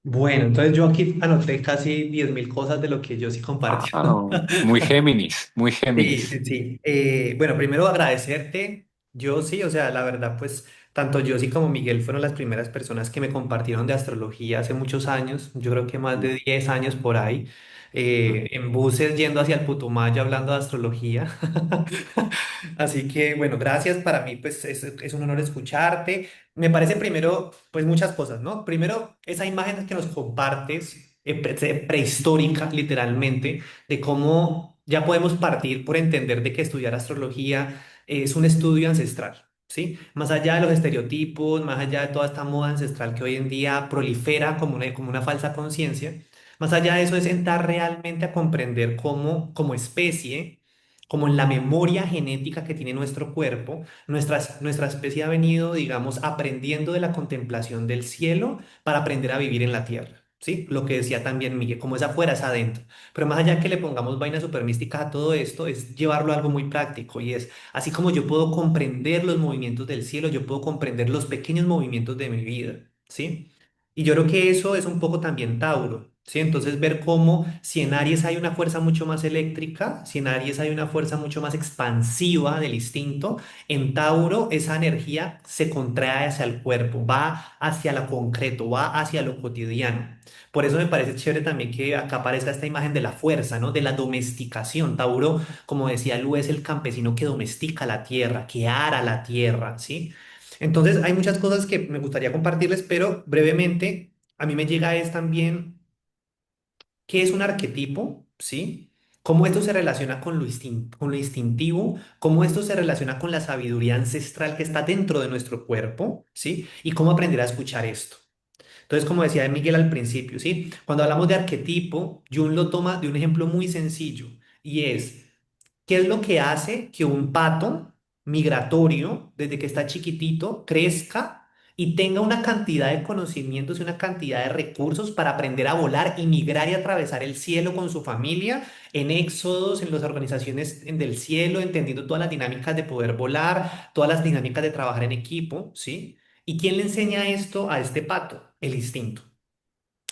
Bueno, entonces yo aquí anoté casi 10.000 cosas de lo que yo sí compartí. Wow, muy Géminis, muy Sí, Géminis. sí, sí. Bueno, primero agradecerte. Yo sí, o sea, la verdad, pues tanto yo sí como Miguel fueron las primeras personas que me compartieron de astrología hace muchos años, yo creo que más de 10 años por ahí, en buses yendo hacia el Putumayo hablando de astrología. Así que, bueno, gracias para mí, pues es un honor escucharte. Me parece primero, pues muchas cosas, ¿no? Primero, esa imagen que nos compartes, prehistórica, literalmente de cómo ya podemos partir por entender de que estudiar astrología es un estudio ancestral, ¿sí? Más allá de los estereotipos, más allá de toda esta moda ancestral que hoy en día prolifera como una falsa conciencia, más allá de eso es entrar realmente a comprender cómo, como especie, como en la memoria genética que tiene nuestro cuerpo, nuestra especie ha venido, digamos, aprendiendo de la contemplación del cielo para aprender a vivir en la tierra. ¿Sí? Lo que decía también Miguel, como es afuera, es adentro. Pero más allá que le pongamos vainas super místicas a todo esto, es llevarlo a algo muy práctico y es, así como yo puedo comprender los movimientos del cielo, yo puedo comprender los pequeños movimientos de mi vida, ¿sí? Y yo creo que eso es un poco también Tauro, ¿sí? Entonces ver cómo si en Aries hay una fuerza mucho más eléctrica, si en Aries hay una fuerza mucho más expansiva del instinto, en Tauro esa energía se contrae hacia el cuerpo, va hacia lo concreto, va hacia lo cotidiano. Por eso me parece chévere también que acá aparezca esta imagen de la fuerza, ¿no? De la domesticación. Tauro, como decía Lu, es el campesino que domestica la tierra, que ara la tierra, ¿sí? Entonces hay muchas cosas que me gustaría compartirles, pero brevemente a mí me llega es también qué es un arquetipo, ¿sí? Cómo esto se relaciona con con lo instintivo, cómo esto se relaciona con la sabiduría ancestral que está dentro de nuestro cuerpo, ¿sí? Y cómo aprender a escuchar esto. Entonces, como decía Miguel al principio, ¿sí? Cuando hablamos de arquetipo, Jung lo toma de un ejemplo muy sencillo y es, ¿qué es lo que hace que un pato migratorio desde que está chiquitito, crezca y tenga una cantidad de conocimientos y una cantidad de recursos para aprender a volar y migrar y atravesar el cielo con su familia en éxodos, en las organizaciones del cielo, entendiendo todas las dinámicas de poder volar, todas las dinámicas de trabajar en equipo, ¿sí? ¿Y quién le enseña esto a este pato? El instinto.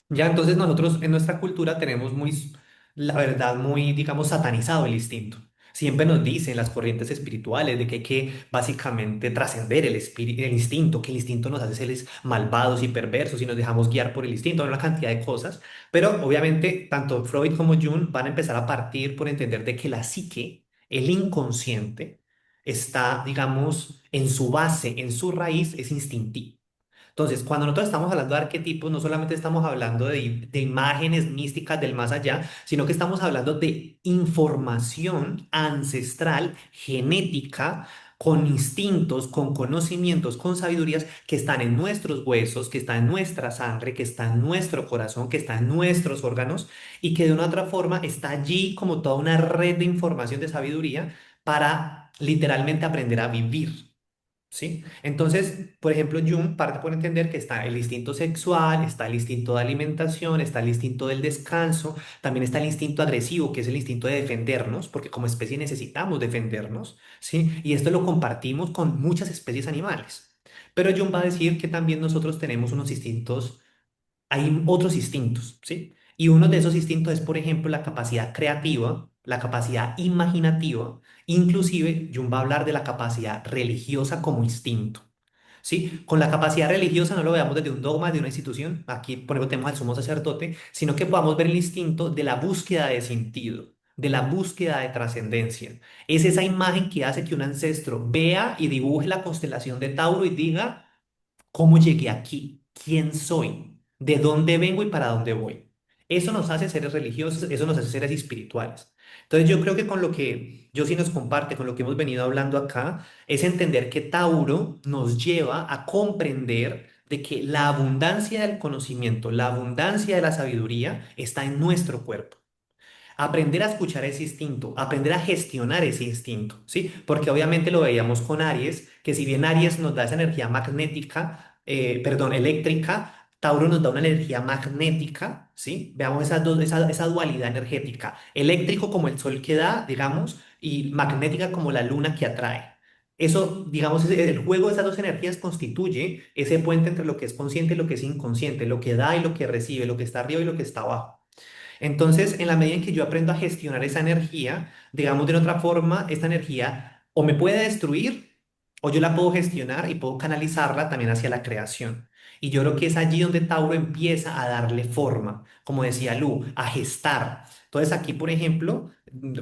Ya, entonces nosotros en nuestra cultura tenemos muy, la verdad, muy, digamos, satanizado el instinto. Siempre nos dicen las corrientes espirituales de que hay que básicamente trascender el instinto, que el instinto nos hace seres malvados y perversos y nos dejamos guiar por el instinto, una cantidad de cosas. Pero obviamente tanto Freud como Jung van a empezar a partir por entender de que la psique, el inconsciente, está, digamos, en su base, en su raíz, es instintivo. Entonces, cuando nosotros estamos hablando de arquetipos, no solamente estamos hablando de imágenes místicas del más allá, sino que estamos hablando de información ancestral, genética, con instintos, con conocimientos, con sabidurías que están en nuestros huesos, que están en nuestra sangre, que está en nuestro corazón, que está en nuestros órganos y que de una u otra forma está allí como toda una red de información de sabiduría para literalmente aprender a vivir. ¿Sí? Entonces, por ejemplo, Jung parte por entender que está el instinto sexual, está el instinto de alimentación, está el instinto del descanso, también está el instinto agresivo, que es el instinto de defendernos, porque como especie necesitamos defendernos, ¿sí? Y esto lo compartimos con muchas especies animales. Pero Jung va a decir que también nosotros tenemos unos instintos, hay otros instintos, ¿sí? Y uno de esos instintos es, por ejemplo, la capacidad creativa, la capacidad imaginativa, inclusive Jung va a hablar de la capacidad religiosa como instinto, ¿sí? Con la capacidad religiosa no lo veamos desde un dogma de una institución, aquí por ejemplo tenemos al sumo sacerdote, sino que podamos ver el instinto de la búsqueda de sentido, de la búsqueda de trascendencia. Es esa imagen que hace que un ancestro vea y dibuje la constelación de Tauro y diga, ¿cómo llegué aquí? ¿Quién soy? ¿De dónde vengo y para dónde voy? Eso nos hace seres religiosos, eso nos hace seres espirituales. Entonces yo creo que con lo que yo sí nos comparte, con lo que hemos venido hablando acá, es entender que Tauro nos lleva a comprender de que la abundancia del conocimiento, la abundancia de la sabiduría está en nuestro cuerpo. Aprender a escuchar ese instinto, aprender a gestionar ese instinto, ¿sí? Porque obviamente lo veíamos con Aries, que si bien Aries nos da esa energía magnética, perdón, eléctrica, Tauro nos da una energía magnética, ¿sí? Veamos esa dualidad energética, eléctrico como el sol que da, digamos, y magnética como la luna que atrae. Eso, digamos, el juego de esas dos energías constituye ese puente entre lo que es consciente y lo que es inconsciente, lo que da y lo que recibe, lo que está arriba y lo que está abajo. Entonces, en la medida en que yo aprendo a gestionar esa energía, digamos de otra forma, esta energía o me puede destruir o yo la puedo gestionar y puedo canalizarla también hacia la creación. Y yo creo que es allí donde Tauro empieza a darle forma, como decía Lu, a gestar. Entonces aquí, por ejemplo,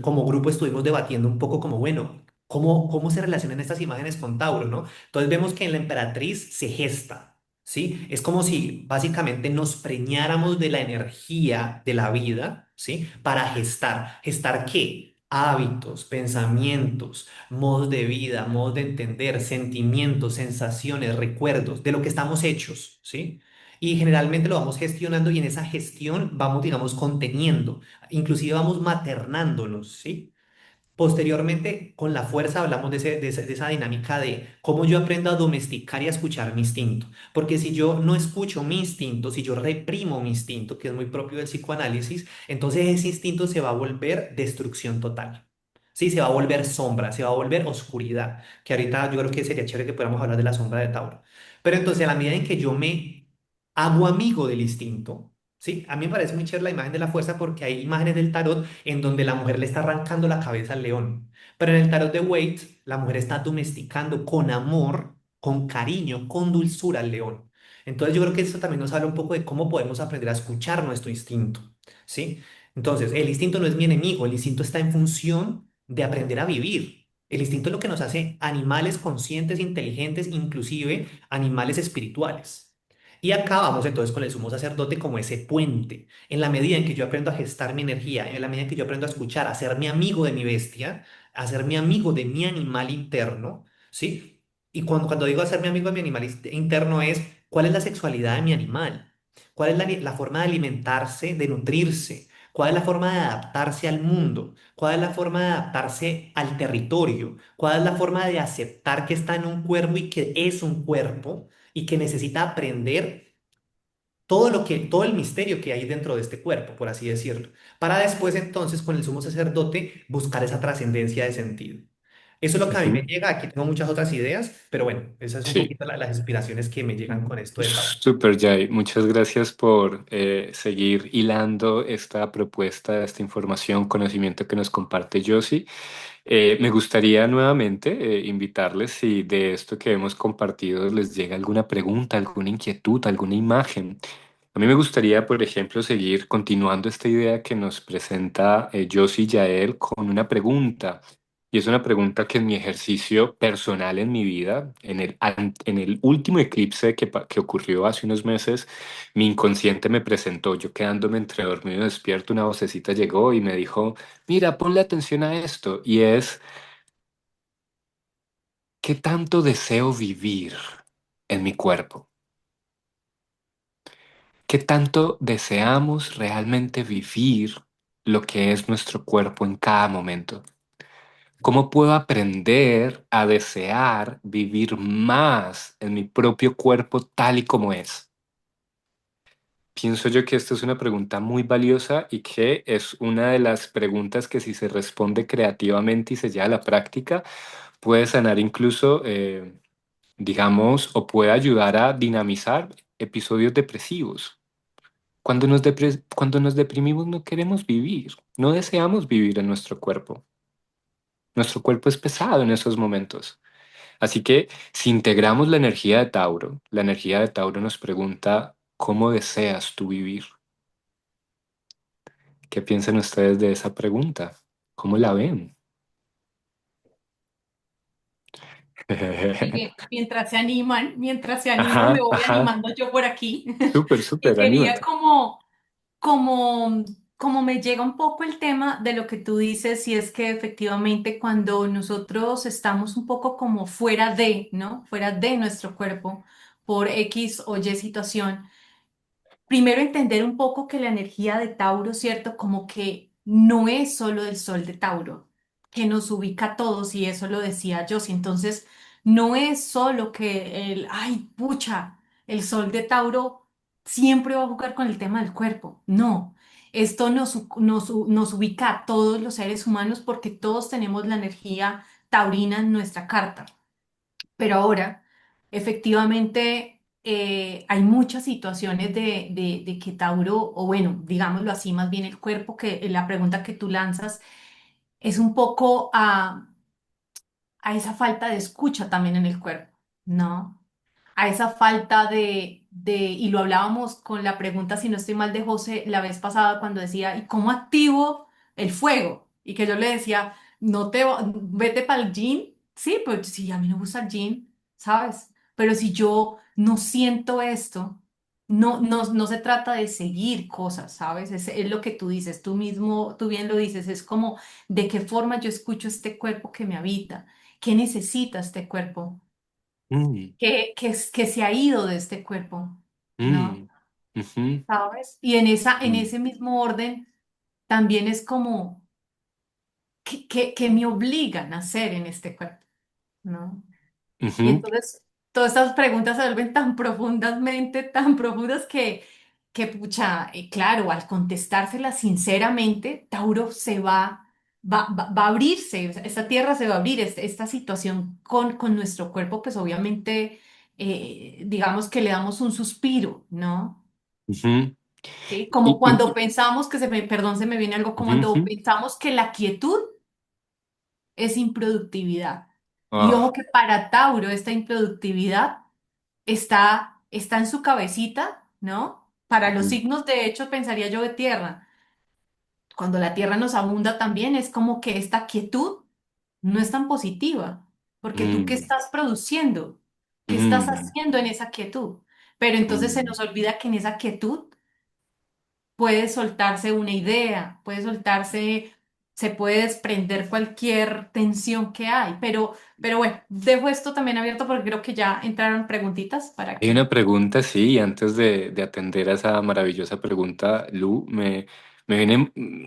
como grupo estuvimos debatiendo un poco como, bueno, ¿cómo se relacionan estas imágenes con Tauro, ¿no? Entonces vemos que en la emperatriz se gesta. ¿Sí? Es como si básicamente nos preñáramos de la energía de la vida, ¿sí? Para gestar. ¿Gestar qué? Hábitos, pensamientos, modos de vida, modos de entender, sentimientos, sensaciones, recuerdos, de lo que estamos hechos, ¿sí? Y generalmente lo vamos gestionando y en esa gestión vamos, digamos, conteniendo, inclusive vamos maternándonos, ¿sí? Posteriormente, con la fuerza hablamos de esa dinámica de cómo yo aprendo a domesticar y a escuchar mi instinto. Porque si yo no escucho mi instinto, si yo reprimo mi instinto, que es muy propio del psicoanálisis, entonces ese instinto se va a volver destrucción total. Sí, se va a volver sombra, se va a volver oscuridad, que ahorita yo creo que sería chévere que podamos hablar de la sombra de Tauro. Pero entonces, a la medida en que yo me hago amigo del instinto, sí, a mí me parece muy chévere la imagen de la fuerza porque hay imágenes del tarot en donde la mujer le está arrancando la cabeza al león. Pero en el tarot de Waite, la mujer está domesticando con amor, con cariño, con dulzura al león. Entonces yo creo que eso también nos habla un poco de cómo podemos aprender a escuchar nuestro instinto, ¿sí? Entonces, el instinto no es mi enemigo, el instinto está en función de aprender a vivir. El instinto es lo que nos hace animales conscientes, inteligentes, inclusive animales espirituales. Y acá vamos entonces con el sumo sacerdote como ese puente. En la medida en que yo aprendo a gestar mi energía, en la medida en que yo aprendo a escuchar, a ser mi amigo de mi bestia, a ser mi amigo de mi animal interno, ¿sí? Y cuando digo a ser mi amigo de mi animal interno es, ¿cuál es la sexualidad de mi animal? ¿Cuál es la forma de alimentarse, de nutrirse? ¿Cuál es la forma de adaptarse al mundo? ¿Cuál es la forma de adaptarse al territorio? ¿Cuál es la forma de aceptar que está en un cuerpo y que es un cuerpo y que necesita aprender todo el misterio que hay dentro de este cuerpo, por así decirlo, para después entonces con el sumo sacerdote buscar esa trascendencia de sentido? Eso es lo que a mí me Ujú. llega. Aquí tengo muchas otras ideas, pero bueno, esas son un Sí. poquito las inspiraciones que me llegan con esto de Tauro. Super, Jay. Muchas gracias por seguir hilando esta propuesta, esta información, conocimiento que nos comparte Josie. Me gustaría nuevamente invitarles si de esto que hemos compartido les llega alguna pregunta, alguna inquietud, alguna imagen. A mí me gustaría, por ejemplo, seguir continuando esta idea que nos presenta Josie Yael con una pregunta. Y es una pregunta que en mi ejercicio personal en mi vida, en el último eclipse que ocurrió hace unos meses, mi inconsciente me presentó, yo quedándome entre dormido y despierto, una vocecita llegó y me dijo, mira, ponle atención a esto. Y es, ¿qué tanto deseo vivir en mi cuerpo? ¿Qué tanto deseamos realmente vivir lo que es nuestro cuerpo en cada momento? ¿Cómo puedo aprender a desear vivir más en mi propio cuerpo tal y como es? Pienso yo que esta es una pregunta muy valiosa y que es una de las preguntas que si se responde creativamente y se lleva a la práctica, puede sanar incluso, digamos, o puede ayudar a dinamizar episodios depresivos. Cuando nos deprimimos no queremos vivir, no deseamos vivir en nuestro cuerpo. Nuestro cuerpo es pesado en esos momentos. Así que si integramos la energía de Tauro nos pregunta, ¿cómo deseas tú vivir? ¿Qué piensan ustedes de esa pregunta? ¿Cómo la ven? Mientras se animan, me Ajá, voy ajá, animando yo por aquí. súper, Y súper, quería anímate. como me llega un poco el tema de lo que tú dices, y es que efectivamente cuando nosotros estamos un poco como fuera de, ¿no? Fuera de nuestro cuerpo por X o Y situación, primero entender un poco que la energía de Tauro, ¿cierto? Como que no es solo el sol de Tauro, que nos ubica a todos y eso lo decía yo. Entonces, no es solo que ay, pucha, el sol de Tauro siempre va a jugar con el tema del cuerpo. No, esto nos ubica a todos los seres humanos porque todos tenemos la energía taurina en nuestra carta. Pero ahora, efectivamente, hay muchas situaciones de que Tauro, o bueno, digámoslo así, más bien el cuerpo, que la pregunta que tú lanzas es un poco a esa falta de escucha también en el cuerpo, ¿no? A esa falta y lo hablábamos con la pregunta, si no estoy mal, de José la vez pasada cuando decía, ¿y cómo activo el fuego? Y que yo le decía, vete para el gym, sí, pues sí, a mí no me gusta el gym, ¿sabes? Pero si yo no siento esto, no se trata de seguir cosas, ¿sabes? Es lo que tú dices, tú mismo, tú bien lo dices, es como de qué forma yo escucho este cuerpo que me habita, qué necesita este cuerpo Mm, que se ha ido de este cuerpo, ¿no? mm, ujú, ¿Sabes? Y en mm, ese mismo orden también es como que me obligan a hacer en este cuerpo, ¿no? Y ujú, entonces todas estas preguntas se vuelven tan profundamente, tan profundas que pucha, claro, al contestárselas sinceramente, Tauro va a abrirse, o sea, esta tierra se va a abrir, esta situación con nuestro cuerpo, pues obviamente, digamos que le damos un suspiro, ¿no? ujú. ¿Sí? Como Y, cuando pensamos perdón, se me viene algo, como ujú, cuando ujú. pensamos que la quietud es improductividad. Y ojo Ah, que para Tauro esta improductividad está en su cabecita, ¿no? Para los ujú, signos, de hecho, pensaría yo de tierra. Cuando la tierra nos abunda también es como que esta quietud no es tan positiva, porque tú qué mm, estás produciendo, qué estás mm, haciendo en esa quietud. Pero entonces se mm, nos olvida que en esa quietud puede soltarse una idea, se puede desprender cualquier tensión que hay. Pero bueno, dejo esto también abierto porque creo que ya entraron preguntitas para Hay una que... pregunta, sí, y antes de atender a esa maravillosa pregunta, Lu, me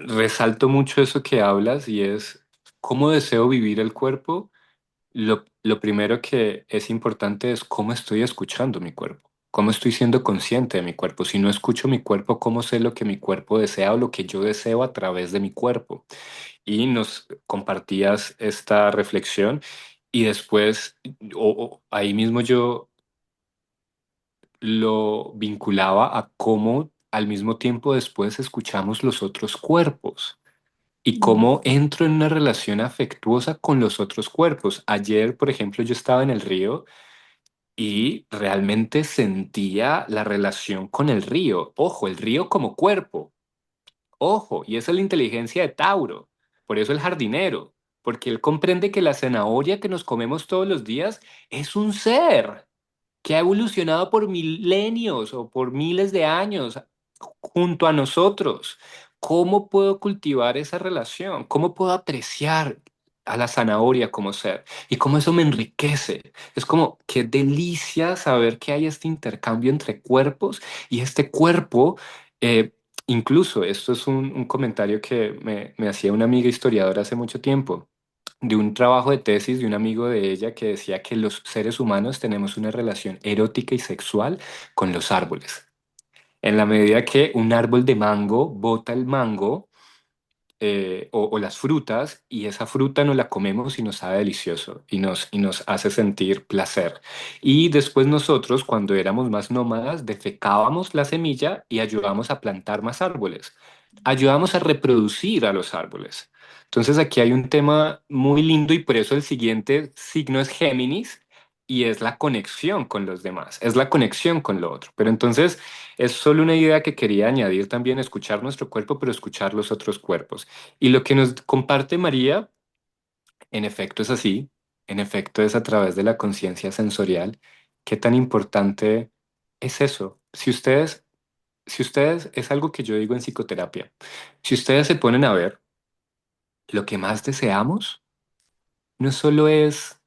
resalto mucho eso que hablas y es cómo deseo vivir el cuerpo. Lo primero que es importante es cómo estoy escuchando mi cuerpo, cómo estoy siendo consciente de mi cuerpo. Si no escucho mi cuerpo, ¿cómo sé lo que mi cuerpo desea o lo que yo deseo a través de mi cuerpo? Y nos compartías esta reflexión y después, ahí mismo yo lo vinculaba a cómo al mismo tiempo después escuchamos los otros cuerpos y cómo entro en una relación afectuosa con los otros cuerpos. Ayer, por ejemplo, yo estaba en el río y realmente sentía la relación con el río. Ojo, el río como cuerpo. Ojo, y esa es la inteligencia de Tauro. Por eso el jardinero, porque él comprende que la zanahoria que nos comemos todos los días es un ser que ha evolucionado por milenios o por miles de años junto a nosotros. ¿Cómo puedo cultivar esa relación? ¿Cómo puedo apreciar a la zanahoria como ser? Y cómo eso me enriquece. Es como, qué delicia saber que hay este intercambio entre cuerpos y este cuerpo, eh, incluso, esto es un comentario que me hacía una amiga historiadora hace mucho tiempo de un trabajo de tesis de un amigo de ella que decía que los seres humanos tenemos una relación erótica y sexual con los árboles. En la medida que un árbol de mango bota el mango, o las frutas, y esa fruta nos la comemos y nos sabe delicioso y nos hace sentir placer. Y después nosotros, cuando éramos más nómadas, defecábamos la semilla y ayudábamos a plantar más árboles. Ayudábamos a reproducir a los árboles. Entonces aquí hay un tema muy lindo y por eso el siguiente signo es Géminis y es la conexión con los demás, es la conexión con lo otro. Pero entonces es solo una idea que quería añadir también, escuchar nuestro cuerpo, pero escuchar los otros cuerpos. Y lo que nos comparte María, en efecto es así, en efecto es a través de la conciencia sensorial. ¿Qué tan importante es eso? Si ustedes, es algo que yo digo en psicoterapia, si ustedes se ponen a ver, lo que más deseamos no solo es,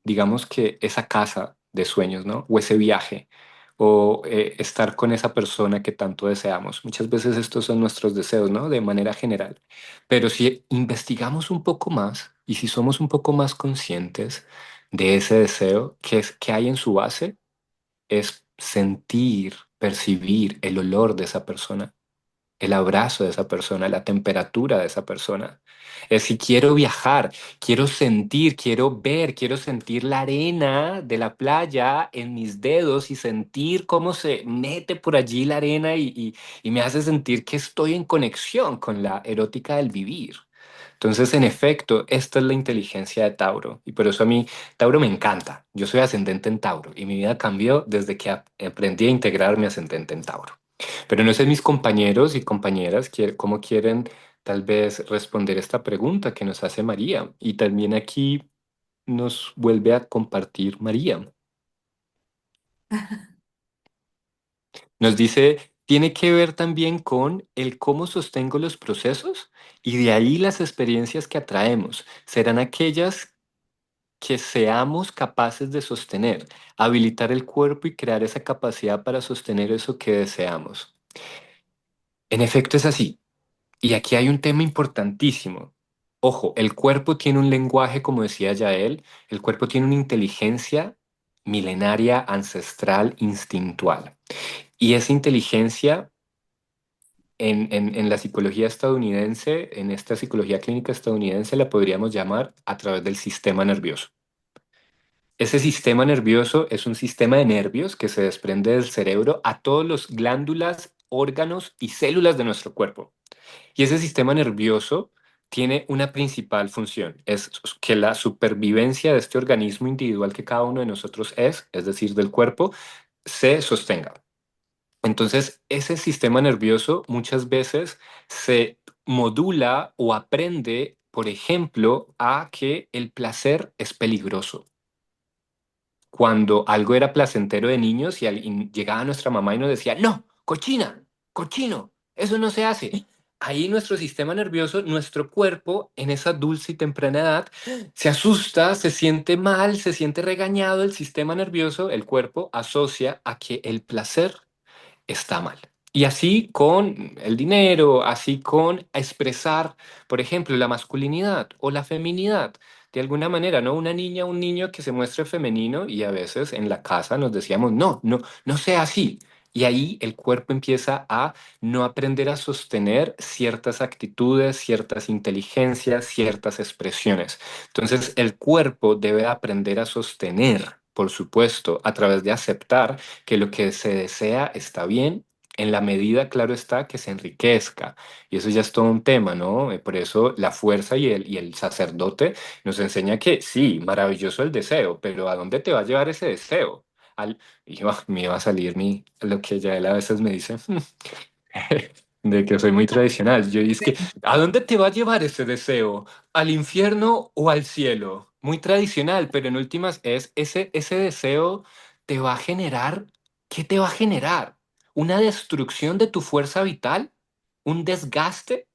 digamos que esa casa de sueños, ¿no? O ese viaje, o estar con esa persona que tanto deseamos. Muchas veces estos son nuestros deseos, ¿no? De manera general. Pero si investigamos un poco más y si somos un poco más conscientes de ese deseo, que hay en su base? Es sentir, percibir el olor de esa persona, el abrazo de esa persona, la temperatura de esa persona. Es si quiero viajar, quiero sentir, quiero ver, quiero sentir la arena de la playa en mis dedos y sentir cómo se mete por allí la arena y me hace sentir que estoy en conexión con la erótica del vivir. Entonces, en efecto, esta es la inteligencia de Tauro y por eso a mí Tauro me encanta. Yo soy ascendente en Tauro y mi vida cambió desde que aprendí a integrar mi ascendente en Tauro. Pero no sé mis compañeros y compañeras cómo quieren tal vez responder esta pregunta que nos hace María. Y también aquí nos vuelve a compartir María. Nos dice, tiene que ver también con el cómo sostengo los procesos y de ahí las experiencias que atraemos. Serán aquellas que seamos capaces de sostener, habilitar el cuerpo y crear esa capacidad para sostener eso que deseamos. En efecto es así. Y aquí hay un tema importantísimo. Ojo, el cuerpo tiene un lenguaje, como decía Yael, el cuerpo tiene una inteligencia milenaria, ancestral, instintual. Y esa inteligencia en la psicología estadounidense, en esta psicología clínica estadounidense, la podríamos llamar a través del sistema nervioso. Ese sistema nervioso es un sistema de nervios que se desprende del cerebro a todas las glándulas, órganos y células de nuestro cuerpo. Y ese sistema nervioso tiene una principal función, es que la supervivencia de este organismo individual que cada uno de nosotros es decir, del cuerpo, se sostenga. Entonces, ese sistema nervioso muchas veces se modula o aprende, por ejemplo, a que el placer es peligroso. Cuando algo era placentero de niños y alguien llegaba nuestra mamá y nos decía, no, cochina, cochino, eso no se hace. Ahí nuestro sistema nervioso, nuestro cuerpo, en esa dulce y temprana edad, se asusta, se siente mal, se siente regañado. El sistema nervioso, el cuerpo, asocia a que el placer está mal. Y así con el dinero, así con expresar, por ejemplo, la masculinidad o la feminidad. De alguna manera, ¿no? Una niña, un niño que se muestre femenino y a veces en la casa nos decíamos, no, no, no sea así. Y ahí el cuerpo empieza a no aprender a sostener ciertas actitudes, ciertas inteligencias, ciertas expresiones. Entonces, el cuerpo debe aprender a sostener, por supuesto, a través de aceptar que lo que se desea está bien en la medida, claro está, que se enriquezca. Y eso ya es todo un tema, ¿no? Por eso la fuerza y el sacerdote nos enseña que sí, maravilloso el deseo, pero ¿a dónde te va a llevar ese deseo? Y me iba a salir lo que ya él a veces me dice, de que soy muy tradicional. Yo es que, ¿a dónde te va a llevar ese deseo? ¿Al infierno o al cielo? Muy tradicional, pero en últimas es ese deseo te va a generar, ¿qué te va a generar? ¿Una destrucción de tu fuerza vital? ¿Un desgaste?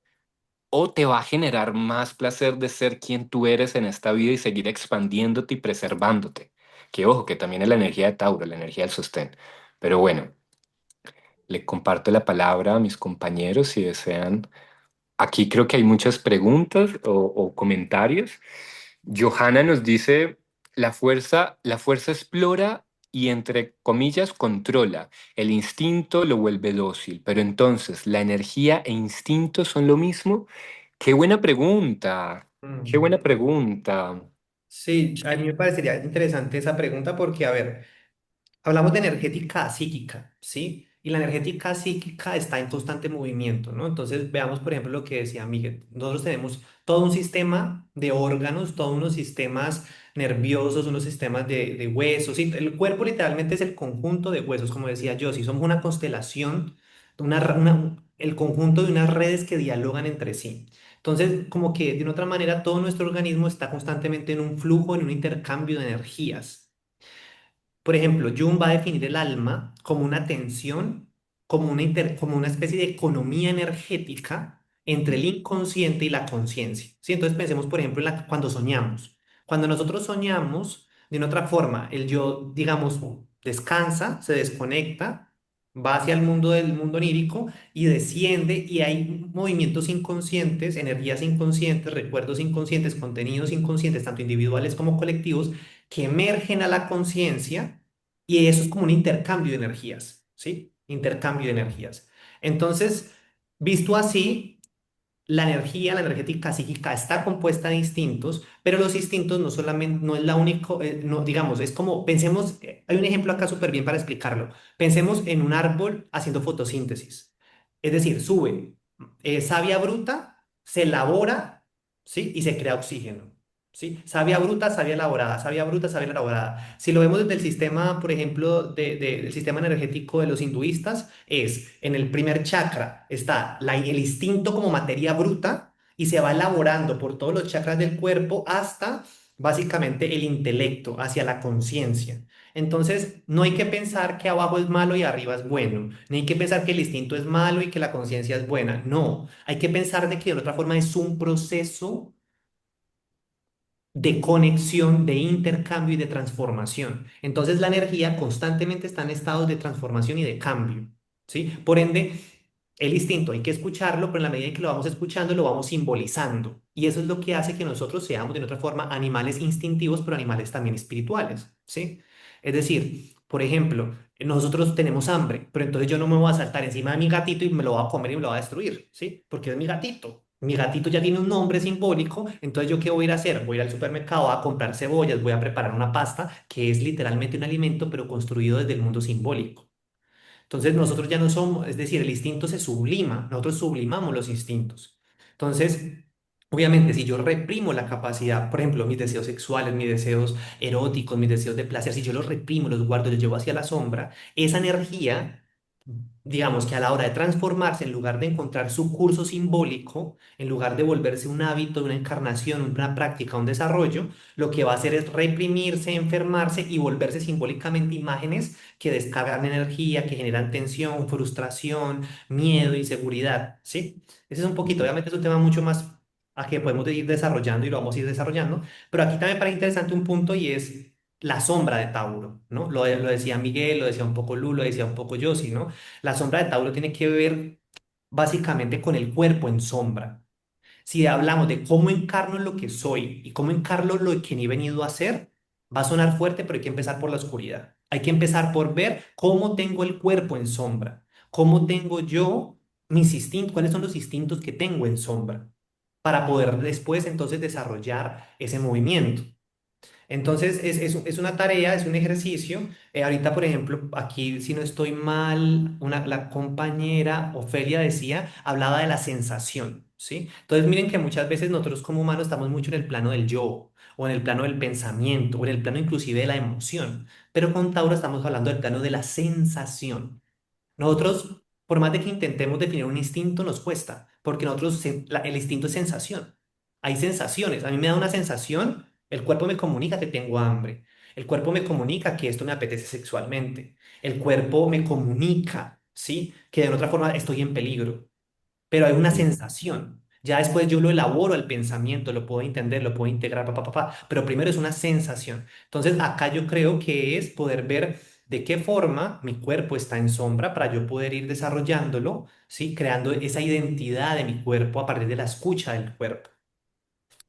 ¿O te va a generar más placer de ser quien tú eres en esta vida y seguir expandiéndote y preservándote? Que ojo, que también es la energía de Tauro, la energía del sostén. Pero bueno, le comparto la palabra a mis compañeros si desean. Aquí creo que hay muchas preguntas o comentarios. Johanna nos dice, la fuerza explora y entre comillas controla. El instinto lo vuelve dócil. Pero entonces, ¿la energía e instinto son lo mismo? Qué buena pregunta. Qué Mm. buena pregunta. Sí, a mí me parecería interesante esa pregunta porque, a ver, hablamos de energética psíquica, ¿sí? Y la energética psíquica está en constante movimiento, ¿no? Entonces, veamos, por ejemplo, lo que decía Miguel. Nosotros tenemos todo un sistema de órganos, todos unos sistemas nerviosos, unos sistemas de huesos, ¿sí? El cuerpo literalmente es el conjunto de huesos, como decía yo. Si somos una constelación, el conjunto de unas redes que dialogan entre sí. Entonces, como que de una otra manera, todo nuestro organismo está constantemente en un flujo, en un intercambio de energías. Por ejemplo, Jung va a definir el alma como una tensión, como una especie de economía energética entre el inconsciente y la conciencia. ¿Sí? Entonces pensemos, por ejemplo, cuando soñamos. Cuando nosotros soñamos, de una otra forma, el yo, digamos, descansa, se desconecta, va hacia el mundo del mundo onírico y desciende y hay movimientos inconscientes, energías inconscientes, recuerdos inconscientes, contenidos inconscientes, tanto individuales como colectivos que emergen a la conciencia y eso es como un intercambio de energías, ¿sí? Intercambio de energías. Entonces, visto así, la energía, la energética psíquica está compuesta de instintos, pero los instintos no solamente, no es la único, no, digamos, es como, pensemos, hay un ejemplo acá súper bien para explicarlo. Pensemos en un árbol haciendo fotosíntesis. Es decir, sube savia bruta, se elabora, ¿sí? Y se crea oxígeno. ¿Sí? Savia bruta, savia elaborada, savia bruta, savia elaborada. Si lo vemos desde el sistema, por ejemplo, del sistema energético de los hinduistas, es en el primer chakra está el instinto como materia bruta y se va elaborando por todos los chakras del cuerpo hasta básicamente el intelecto, hacia la conciencia. Entonces, no hay que pensar que abajo es malo y arriba es bueno, ni hay que pensar que el instinto es malo y que la conciencia es buena. No, hay que pensar de que de otra forma es un proceso de conexión, de intercambio y de transformación. Entonces la energía constantemente está en estados de transformación y de cambio, ¿sí? Por ende, el instinto hay que escucharlo, pero en la medida en que lo vamos escuchando, lo vamos simbolizando. Y eso es lo que hace que nosotros seamos, de otra forma, animales instintivos, pero animales también espirituales, ¿sí? Es decir, por ejemplo, nosotros tenemos hambre, pero entonces yo no me voy a saltar encima de mi gatito y me lo voy a comer y me lo voy a destruir, ¿sí? Porque es mi gatito. Mi gatito ya tiene un nombre simbólico, entonces ¿yo qué voy a ir a hacer? Voy a ir al supermercado a comprar cebollas, voy a preparar una pasta que es literalmente un alimento, pero construido desde el mundo simbólico. Entonces nosotros ya no somos, es decir, el instinto se sublima, nosotros sublimamos los instintos. Entonces, obviamente, si yo reprimo la capacidad, por ejemplo, mis deseos sexuales, mis deseos eróticos, mis deseos de placer, si yo los reprimo, los guardo, los llevo hacia la sombra, esa energía, digamos que a la hora de transformarse, en lugar de encontrar su curso simbólico, en lugar de volverse un hábito, una encarnación, una práctica, un desarrollo, lo que va a hacer es reprimirse, enfermarse y volverse simbólicamente imágenes que descargan energía, que generan tensión, frustración, miedo, inseguridad, ¿sí? Ese es un poquito, obviamente es un tema mucho más a que podemos ir desarrollando y lo vamos a ir desarrollando, pero aquí también me parece interesante un punto y es la sombra de Tauro, ¿no? Lo decía Miguel, lo decía un poco Lu, lo decía un poco Yossi, ¿no? La sombra de Tauro tiene que ver básicamente con el cuerpo en sombra. Si hablamos de cómo encarno lo que soy y cómo encarno lo que he venido a hacer, va a sonar fuerte, pero hay que empezar por la oscuridad. Hay que empezar por ver cómo tengo el cuerpo en sombra, cómo tengo yo mis instintos, cuáles son los instintos que tengo en sombra, para poder después entonces desarrollar ese movimiento. Entonces, es una tarea, es un ejercicio. Ahorita, por ejemplo, aquí, si no estoy mal, la compañera Ofelia decía, hablaba de la sensación, ¿sí? Entonces, miren que muchas veces nosotros como humanos estamos mucho en el plano del yo, o en el plano del pensamiento, o en el plano inclusive de la emoción. Pero con Tauro estamos hablando del plano de la sensación. Nosotros, por más de que intentemos definir un instinto, nos cuesta, porque nosotros, el instinto es sensación. Hay sensaciones. A mí me da una sensación, el cuerpo me comunica que tengo hambre. El cuerpo me comunica que esto me apetece sexualmente. El cuerpo me comunica, ¿sí? Que de otra forma estoy en peligro, pero hay una Mm. sensación. Ya después yo lo elaboro al pensamiento, lo puedo entender, lo puedo integrar, pero primero es una sensación. Entonces, acá yo creo que es poder ver de qué forma mi cuerpo está en sombra para yo poder ir desarrollándolo, ¿sí? Creando esa identidad de mi cuerpo a partir de la escucha del cuerpo.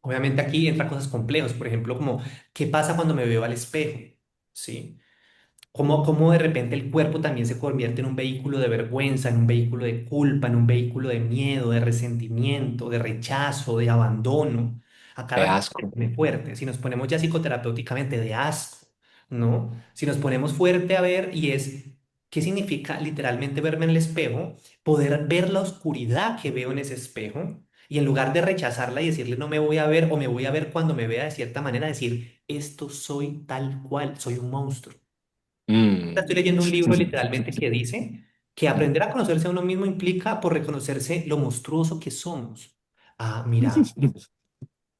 Obviamente aquí entran cosas complejas, por ejemplo, como qué pasa cuando me veo al espejo, ¿sí? Cómo de repente el cuerpo también se convierte en un vehículo de vergüenza, en un vehículo de culpa, en un vehículo de miedo, de resentimiento, de rechazo, de abandono. Acá Qué la cosa se asco. pone fuerte. Si nos ponemos ya psicoterapéuticamente de asco, ¿no? Si nos ponemos fuerte a ver y es, ¿qué significa literalmente verme en el espejo? Poder ver la oscuridad que veo en ese espejo y en lugar de rechazarla y decirle no me voy a ver o me voy a ver cuando me vea de cierta manera, decir, esto soy tal cual, soy un monstruo. Mm. Estoy leyendo un libro literalmente que dice que aprender a conocerse a uno mismo implica por reconocerse lo monstruoso que somos. Ah, mira,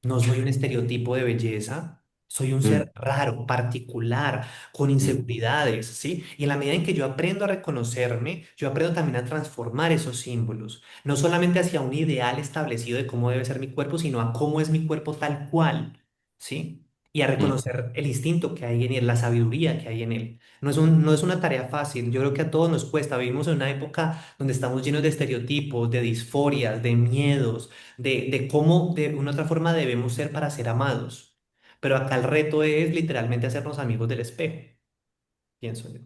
no soy un estereotipo de belleza, soy un Mm, ser raro, particular, con mm, inseguridades, ¿sí? Y en la medida en que yo aprendo a reconocerme, yo aprendo también a transformar esos símbolos, no solamente hacia un ideal establecido de cómo debe ser mi cuerpo, sino a cómo es mi cuerpo tal cual, ¿sí? Y a mm. reconocer el instinto que hay en él, la sabiduría que hay en él. No es una tarea fácil, yo creo que a todos nos cuesta, vivimos en una época donde estamos llenos de estereotipos, de disforias, de miedos de cómo de una otra forma debemos ser para ser amados. Pero acá el reto es literalmente hacernos amigos del espejo, pienso yo.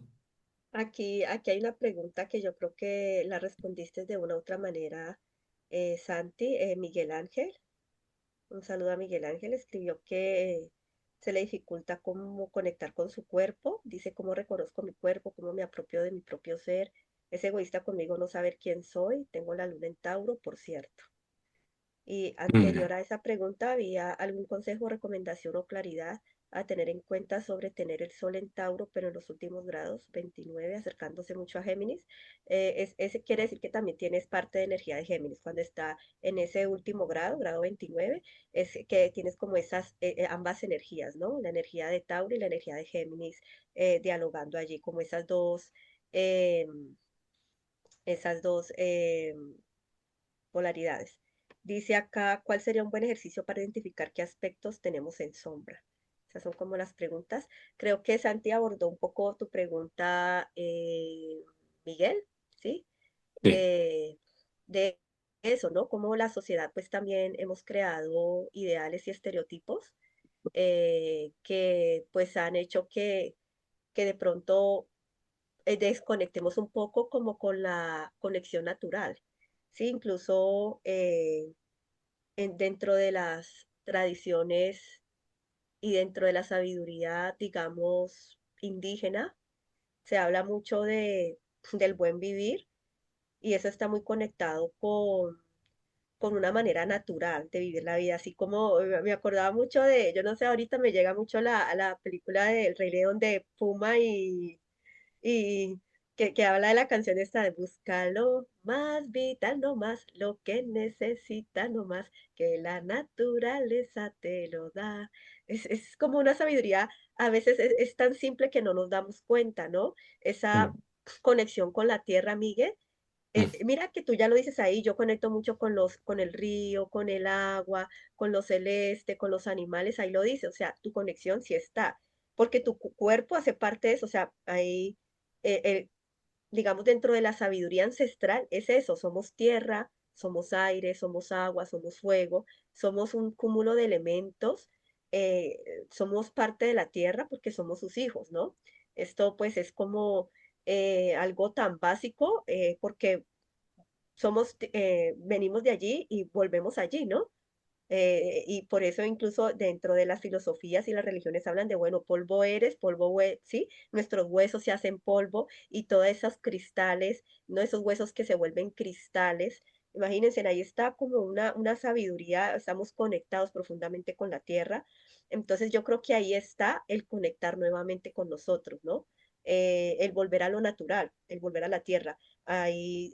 Aquí hay una pregunta que yo creo que la respondiste de una u otra manera, Santi, Miguel Ángel. Un saludo a Miguel Ángel. Escribió que se le dificulta cómo conectar con su cuerpo. Dice cómo reconozco mi cuerpo, cómo me apropio de mi propio ser. Es egoísta conmigo no saber quién soy. Tengo la luna en Tauro, por cierto. Y Mm. anterior a esa pregunta, ¿había algún consejo, recomendación o claridad a tener en cuenta sobre tener el Sol en Tauro, pero en los últimos grados, 29, acercándose mucho a Géminis? Ese quiere decir que también tienes parte de energía de Géminis. Cuando está en ese último grado, grado 29, es que tienes como esas ambas energías, ¿no? La energía de Tauro y la energía de Géminis dialogando allí, como em, esas dos polaridades. Dice acá, ¿cuál sería un buen ejercicio para identificar qué aspectos tenemos en sombra? Esas son como las preguntas. Creo que Santi abordó un poco tu pregunta, Miguel, ¿sí? Sí. De eso, ¿no? Como la sociedad, pues también hemos creado ideales y estereotipos que pues han hecho que de pronto desconectemos un poco como con la conexión natural. Sí, incluso dentro de las tradiciones y dentro de la sabiduría, digamos, indígena, se habla mucho del buen vivir y eso está muy conectado con una manera natural de vivir la vida, así como me acordaba mucho de, yo no sé, ahorita me llega mucho a la película del Rey León de Puma y que habla de la canción esta de busca lo más vital, no más, lo que necesita, no más, que la naturaleza te lo da. Es como una sabiduría, a veces es tan simple que no nos damos cuenta, ¿no? Esa Mm, conexión con la tierra, Miguel. mm, Mira que tú ya lo dices ahí, yo conecto mucho con el río, con el agua, con lo celeste, con los animales, ahí lo dice, o sea, tu conexión sí está. porque tu cuerpo hace parte de eso, o sea, hay, digamos, dentro de la sabiduría ancestral es eso, somos tierra, somos aire, somos agua, somos fuego, somos un cúmulo de elementos, somos parte de la tierra porque somos sus hijos, ¿no? Esto pues es como algo tan básico porque venimos de allí y volvemos allí, ¿no? Y por eso incluso dentro de las filosofías y las religiones hablan de, bueno, polvo eres, ¿sí? Nuestros huesos se hacen polvo y todos esos cristales, ¿no? Esos huesos que se vuelven cristales. Imagínense, ahí está como una sabiduría, estamos conectados profundamente con la tierra. Entonces yo creo que ahí está el conectar nuevamente con nosotros, ¿no? El volver a lo natural, el volver a la tierra. Ahí,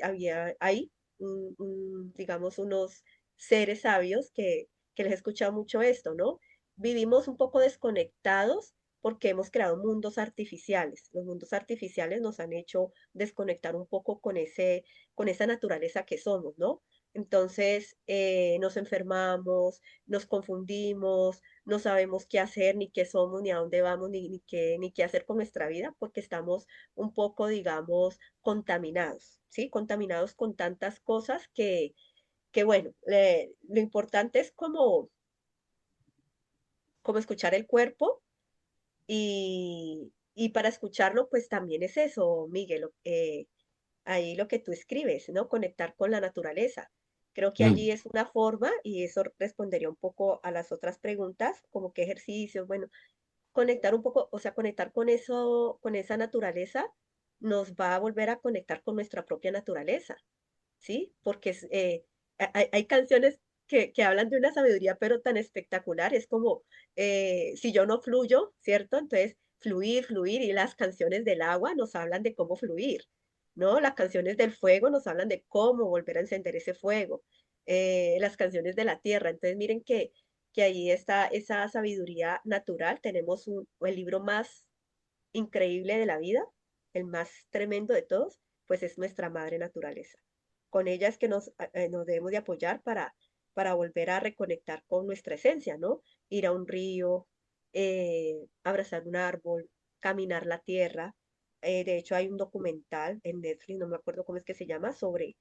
digamos, unos seres sabios que les he escuchado mucho esto, ¿no? Vivimos un poco desconectados porque hemos creado mundos artificiales. Los mundos artificiales nos han hecho desconectar un poco con esa naturaleza que somos, ¿no? Entonces nos enfermamos, nos confundimos, no sabemos qué hacer, ni qué somos, ni a dónde vamos, ni qué hacer con nuestra vida, porque estamos un poco, digamos, contaminados, ¿sí? Contaminados con tantas cosas que bueno, lo importante es como escuchar el cuerpo y para escucharlo, pues también es eso, Miguel, ahí lo que tú escribes, ¿no? Conectar con la naturaleza. Creo que Mm. allí es una forma, y eso respondería un poco a las otras preguntas, como qué ejercicios, bueno, conectar un poco, o sea, conectar con eso, con esa naturaleza, nos va a volver a conectar con nuestra propia naturaleza. ¿Sí? Porque hay canciones que hablan de una sabiduría, pero tan espectacular, es como, si yo no fluyo, ¿cierto? Entonces, fluir, fluir, y las canciones del agua nos hablan de cómo fluir, ¿no? Las canciones del fuego nos hablan de cómo volver a encender ese fuego, las canciones de la tierra, entonces miren que ahí está esa sabiduría natural, tenemos el libro más increíble de la vida, el más tremendo de todos, pues es nuestra madre naturaleza. Con ella es que nos debemos de apoyar para volver a reconectar con nuestra esencia, ¿no? Ir a un río, abrazar un árbol, caminar la tierra. De hecho, hay un documental en Netflix, no me acuerdo cómo es que se llama, sobre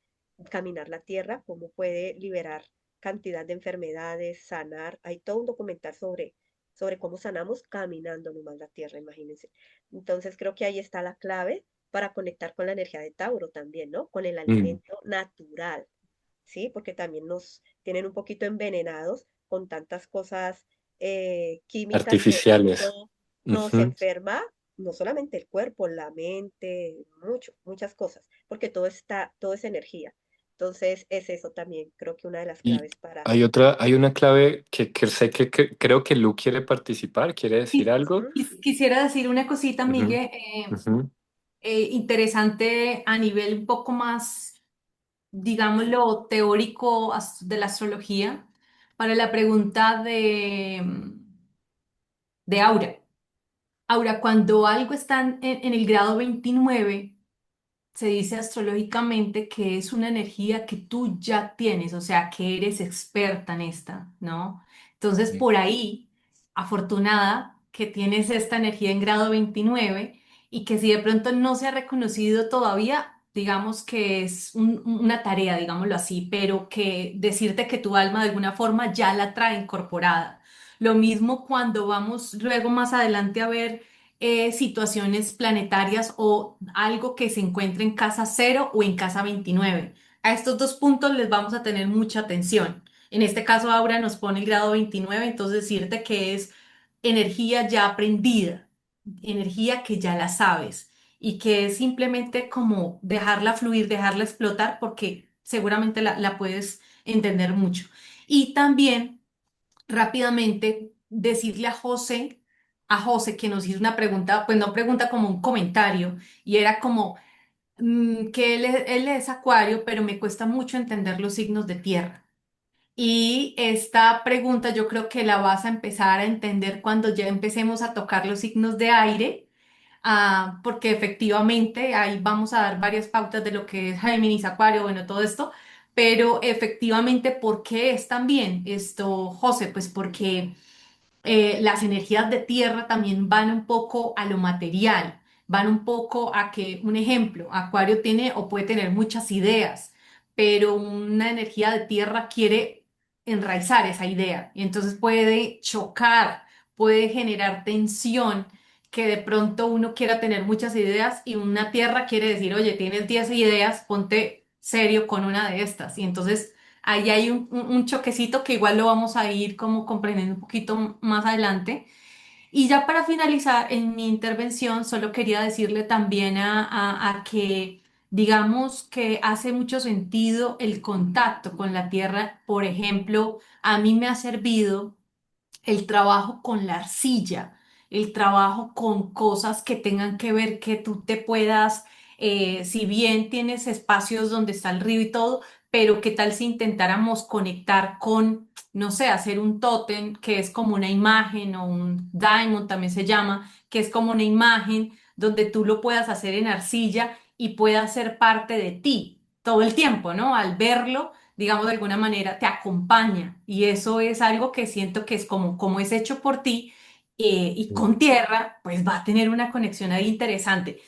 caminar la tierra, cómo puede liberar cantidad de enfermedades, sanar. Hay todo un documental sobre cómo sanamos caminando nomás la tierra, imagínense. Entonces creo que ahí está la clave para conectar con la energía de Tauro también, ¿no? Con el Mm. alimento natural, ¿sí? Porque también nos tienen un poquito envenenados con tantas cosas químicas que Artificiales. eso nos Ujú. enferma, no solamente el cuerpo, la mente, muchas cosas, porque todo es energía. Entonces es eso también, creo que una de las Y claves para... hay una clave que sé que creo que Lu quiere participar, quiere decir algo. Ujú, Quisiera decir una cosita, Ujú, Miguel, ujú. interesante a nivel un poco más, digámoslo, teórico de la astrología, para la pregunta de Aura. Aura, cuando algo está en el grado 29 se dice astrológicamente que es una energía que tú ya tienes, o sea, que eres experta en esta, ¿no? Entonces, Sí. por ahí, afortunada que tienes esta energía en grado 29 y que si de pronto no se ha reconocido todavía, digamos que es una tarea, digámoslo así, pero que decirte que tu alma de alguna forma ya la trae incorporada. Lo mismo cuando vamos luego más adelante a ver situaciones planetarias o algo que se encuentre en casa cero o en casa 29. A estos dos puntos les vamos a tener mucha atención. En este caso, Aura nos pone el grado 29, entonces decirte que es energía ya aprendida, energía que ya la sabes y que es simplemente como dejarla fluir, dejarla explotar, porque seguramente la puedes entender mucho. Y también rápidamente decirle a José que nos hizo una pregunta, pues no pregunta como un comentario, y era como que él es acuario, pero me cuesta mucho entender los signos de tierra. Y esta pregunta yo creo que la vas a empezar a entender cuando ya empecemos a tocar los signos de aire, porque efectivamente ahí vamos a dar varias pautas de lo que es Géminis, Acuario, bueno, todo esto, pero efectivamente, ¿por qué es también esto, José? Pues porque las energías de tierra también van un poco a lo material, van un poco a que, un ejemplo, Acuario tiene o puede tener muchas ideas, pero una energía de tierra quiere enraizar esa idea y entonces puede chocar, puede generar tensión, que de pronto uno quiera tener muchas ideas y una tierra quiere decir, oye, tienes 10 ideas, ponte serio con una de estas. Y entonces ahí hay un choquecito que igual lo vamos a ir como comprendiendo un poquito más adelante. Y ya para finalizar en mi intervención, solo quería decirle también a que, digamos que hace mucho sentido el contacto con la tierra. Por ejemplo, a mí me ha servido el trabajo con la arcilla, el trabajo con cosas que tengan que ver que tú te puedas, si bien tienes espacios donde está el río y todo, pero qué tal si intentáramos conectar con, no sé, hacer un tótem que es como una imagen o un diamond también se llama, que es como una imagen donde tú lo puedas hacer en arcilla y pueda ser parte de ti todo el tiempo, ¿no? Al verlo digamos, de alguna manera te acompaña y eso es algo que siento que es como es hecho por ti y Mm. con tierra, pues va a tener una conexión ahí interesante.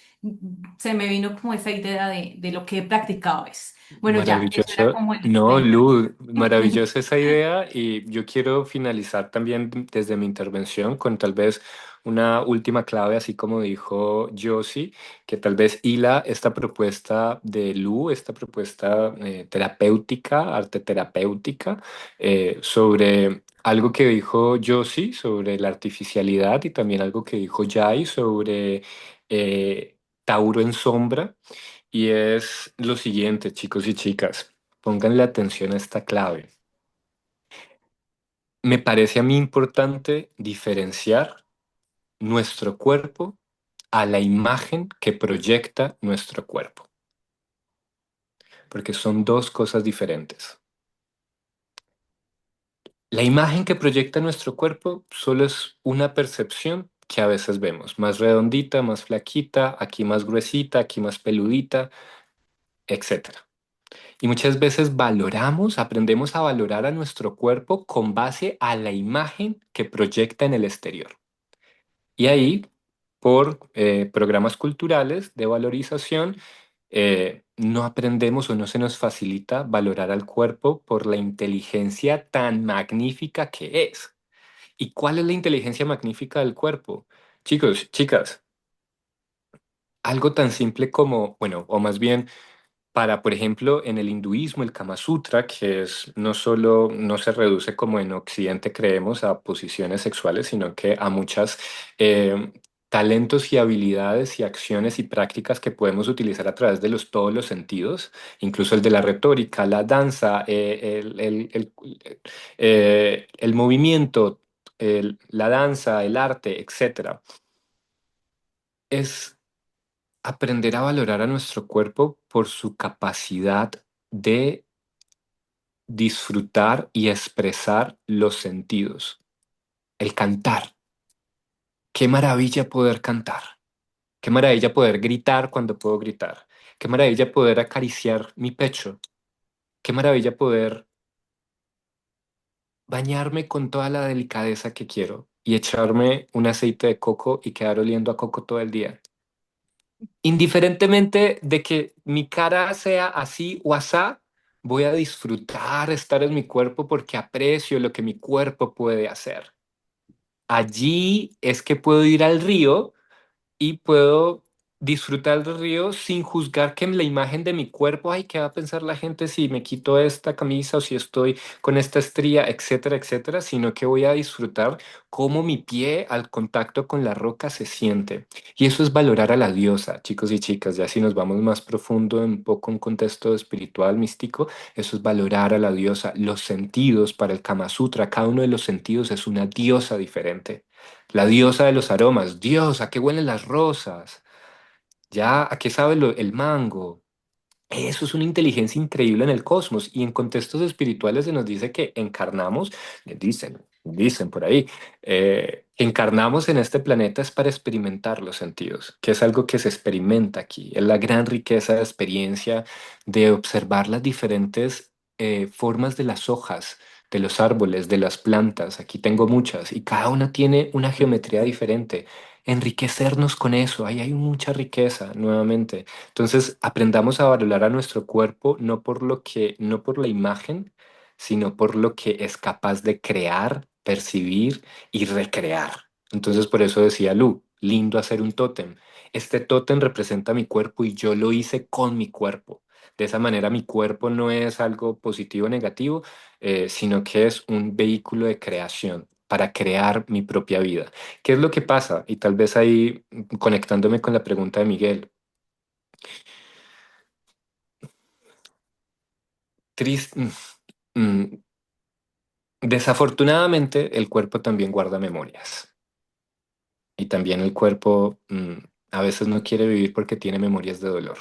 Se me vino como esa idea de lo que he practicado es. Bueno, ya, eso era Maravilloso. como el No, disclaimer. Lu, maravillosa esa idea y yo quiero finalizar también desde mi intervención con tal vez una última clave, así como dijo Josie, que tal vez hila esta propuesta de Lu, esta propuesta terapéutica, arte terapéutica, sobre algo que dijo Josie sobre la artificialidad y también algo que dijo Jai sobre Tauro en sombra. Y es lo siguiente, chicos y chicas, pónganle atención a esta clave. Me parece a mí importante diferenciar nuestro cuerpo a la imagen que proyecta nuestro cuerpo, porque son dos cosas diferentes. La imagen que proyecta nuestro cuerpo solo es una percepción que a veces vemos, más redondita, más flaquita, aquí más gruesita, aquí más peludita, etcétera. Y muchas veces valoramos, aprendemos a valorar a nuestro cuerpo con base a la imagen que proyecta en el exterior. Y ahí, por programas culturales de valorización, no aprendemos o no se nos facilita valorar al cuerpo por la inteligencia tan magnífica que es. ¿Y cuál es la inteligencia magnífica del cuerpo? Chicos, chicas, algo tan simple como, bueno, o más bien para, por ejemplo, en el hinduismo, el Kama Sutra, que es no solo no se reduce como en Occidente creemos a posiciones sexuales, sino que a muchas talentos y habilidades y acciones y prácticas que podemos utilizar a través de todos los sentidos, incluso el de la retórica, la danza, el movimiento, la danza, el arte, etcétera. Es aprender a valorar a nuestro cuerpo por su capacidad de disfrutar y expresar los sentidos. El cantar. Qué maravilla poder cantar. Qué maravilla poder gritar cuando puedo gritar. Qué maravilla poder acariciar mi pecho. Qué maravilla poder bañarme con toda la delicadeza que quiero y echarme un aceite de coco y quedar oliendo a coco todo el día. Indiferentemente de que mi cara sea así o asá, voy a disfrutar estar en mi cuerpo porque aprecio lo que mi cuerpo puede hacer. Allí es que puedo ir al río y puedo disfrutar del río sin juzgar que en la imagen de mi cuerpo, ay, ¿qué va a pensar la gente si me quito esta camisa o si estoy con esta estría, etcétera, etcétera? Sino que voy a disfrutar cómo mi pie al contacto con la roca se siente. Y eso es valorar a la diosa, chicos y chicas, ya si nos vamos más profundo, un poco un contexto espiritual, místico, eso es valorar a la diosa. Los sentidos para el Kama Sutra, cada uno de los sentidos es una diosa diferente. La diosa de los aromas. Dios, ¿a qué huelen las rosas? ¿Ya? ¿A qué sabe el mango? Eso es una inteligencia increíble en el cosmos y en contextos espirituales se nos dice que encarnamos, dicen por ahí, encarnamos en este planeta es para experimentar los sentidos, que es algo que se experimenta aquí, es la gran riqueza de experiencia de observar las diferentes formas de las hojas, de los árboles, de las plantas. Aquí tengo muchas y cada una tiene una geometría diferente. Enriquecernos con eso, ahí hay mucha riqueza nuevamente. Entonces, aprendamos a valorar a nuestro cuerpo no por la imagen, sino por lo que es capaz de crear, percibir y recrear. Entonces, por eso decía Lu, lindo hacer un tótem. Este tótem representa mi cuerpo y yo lo hice con mi cuerpo. De esa manera, mi cuerpo no es algo positivo o negativo, sino que es un vehículo de creación para crear mi propia vida. ¿Qué es lo que pasa? Y tal vez ahí, conectándome con la pregunta de Miguel, triste, desafortunadamente el cuerpo también guarda memorias y también el cuerpo a veces no quiere vivir porque tiene memorias de dolor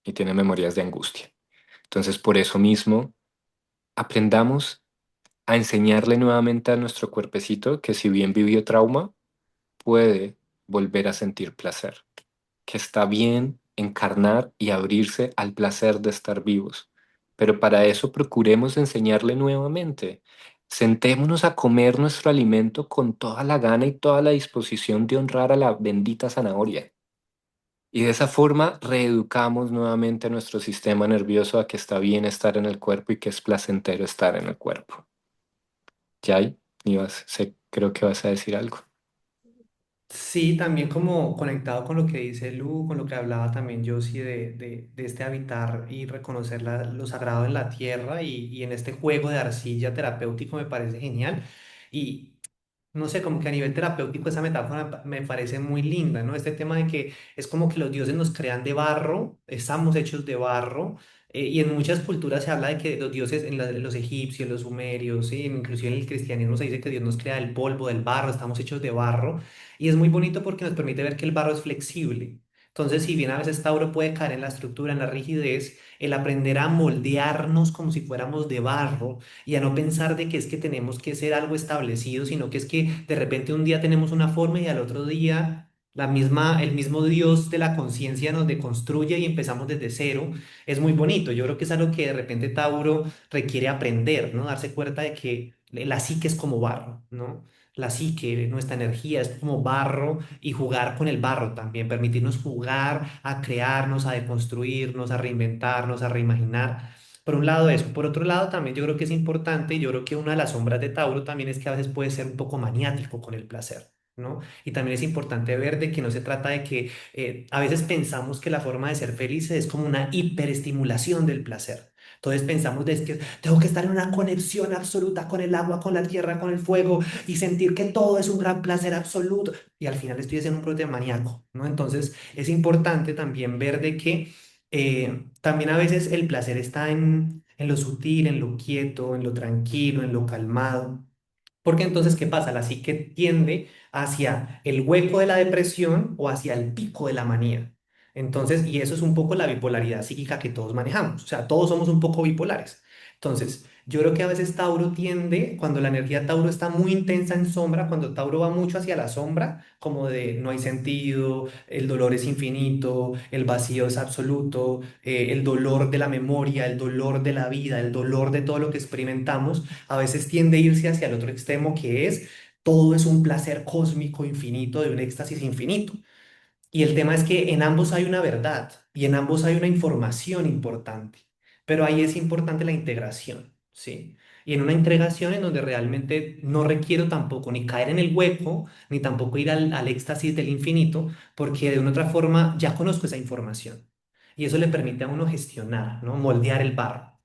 y tiene memorias de angustia. Entonces, por eso mismo, aprendamos a enseñarle nuevamente a nuestro cuerpecito que si bien vivió trauma, puede volver a sentir placer, que está bien encarnar y abrirse al placer de estar vivos. Pero para eso procuremos enseñarle nuevamente. Sentémonos a comer nuestro alimento con toda la gana y toda la disposición de honrar a la bendita zanahoria. Y de esa forma reeducamos nuevamente a nuestro sistema nervioso a que está bien estar en el cuerpo y que es placentero estar en el cuerpo. Yay, creo que vas a decir algo. Sí, también como conectado con lo que dice Lu, con lo que hablaba también yo, sí, de este habitar y reconocer lo sagrado en la tierra y en este juego de arcilla terapéutico me parece genial. Y no sé, como que a nivel terapéutico esa metáfora me parece muy linda, ¿no? Este tema de que es como que los dioses nos crean de barro, estamos hechos de barro, y en muchas culturas se habla de que los dioses, en los egipcios, los sumerios, ¿sí? Inclusive en el cristianismo se dice que Dios nos crea del polvo, del barro, estamos hechos de barro, y es muy bonito porque nos permite ver que el barro es flexible. Entonces, si bien a veces Tauro puede caer en la estructura, en la rigidez, el aprender a moldearnos como si fuéramos de barro, y a no pensar de que es que tenemos que ser algo establecido, sino que es que de repente un día tenemos una forma y al otro día el mismo Dios de la conciencia nos deconstruye y empezamos desde cero. Es muy bonito. Yo creo que es algo que de repente Tauro requiere aprender, ¿no? Darse cuenta de que la psique es como barro, ¿no? La psique, nuestra energía es como barro y jugar con el barro también, permitirnos jugar, a crearnos, a deconstruirnos, a reinventarnos, a reimaginar. Por un lado eso, por otro lado también yo creo que es importante, yo creo que una de las sombras de Tauro también es que a veces puede ser un poco maniático con el placer, ¿no? Y también es importante ver de que no se trata de que a veces pensamos que la forma de ser felices es como una hiperestimulación del placer. Entonces pensamos de es que tengo que estar en una conexión absoluta con el agua, con la tierra, con el fuego y sentir que todo es un gran placer absoluto. Y al final estoy haciendo un problema maníaco, ¿no? Entonces es importante también ver de que también a veces el placer está en lo sutil, en lo quieto, en lo tranquilo, en lo calmado. Porque entonces, ¿qué pasa? La psique tiende hacia el hueco de la depresión o hacia el pico de la manía. Entonces, y eso es un poco la bipolaridad psíquica que todos manejamos. O sea, todos somos un poco bipolares. Entonces, yo creo que a veces Tauro tiende, cuando la energía Tauro está muy intensa en sombra, cuando Tauro va mucho hacia la sombra, como de no hay sentido, el dolor es infinito, el vacío es absoluto, el dolor de la memoria, el dolor de la vida, el dolor de todo lo que experimentamos a veces tiende a irse hacia el otro extremo que es todo es un placer cósmico infinito de un éxtasis infinito. Y el tema es que en ambos hay una verdad y en ambos hay una información importante, pero ahí es importante la integración, ¿sí? Y en una integración en donde realmente no requiero tampoco ni caer en el hueco, ni tampoco ir al éxtasis del infinito, porque de una otra forma ya conozco esa información. Y eso le permite a uno gestionar, ¿no? Moldear el barro.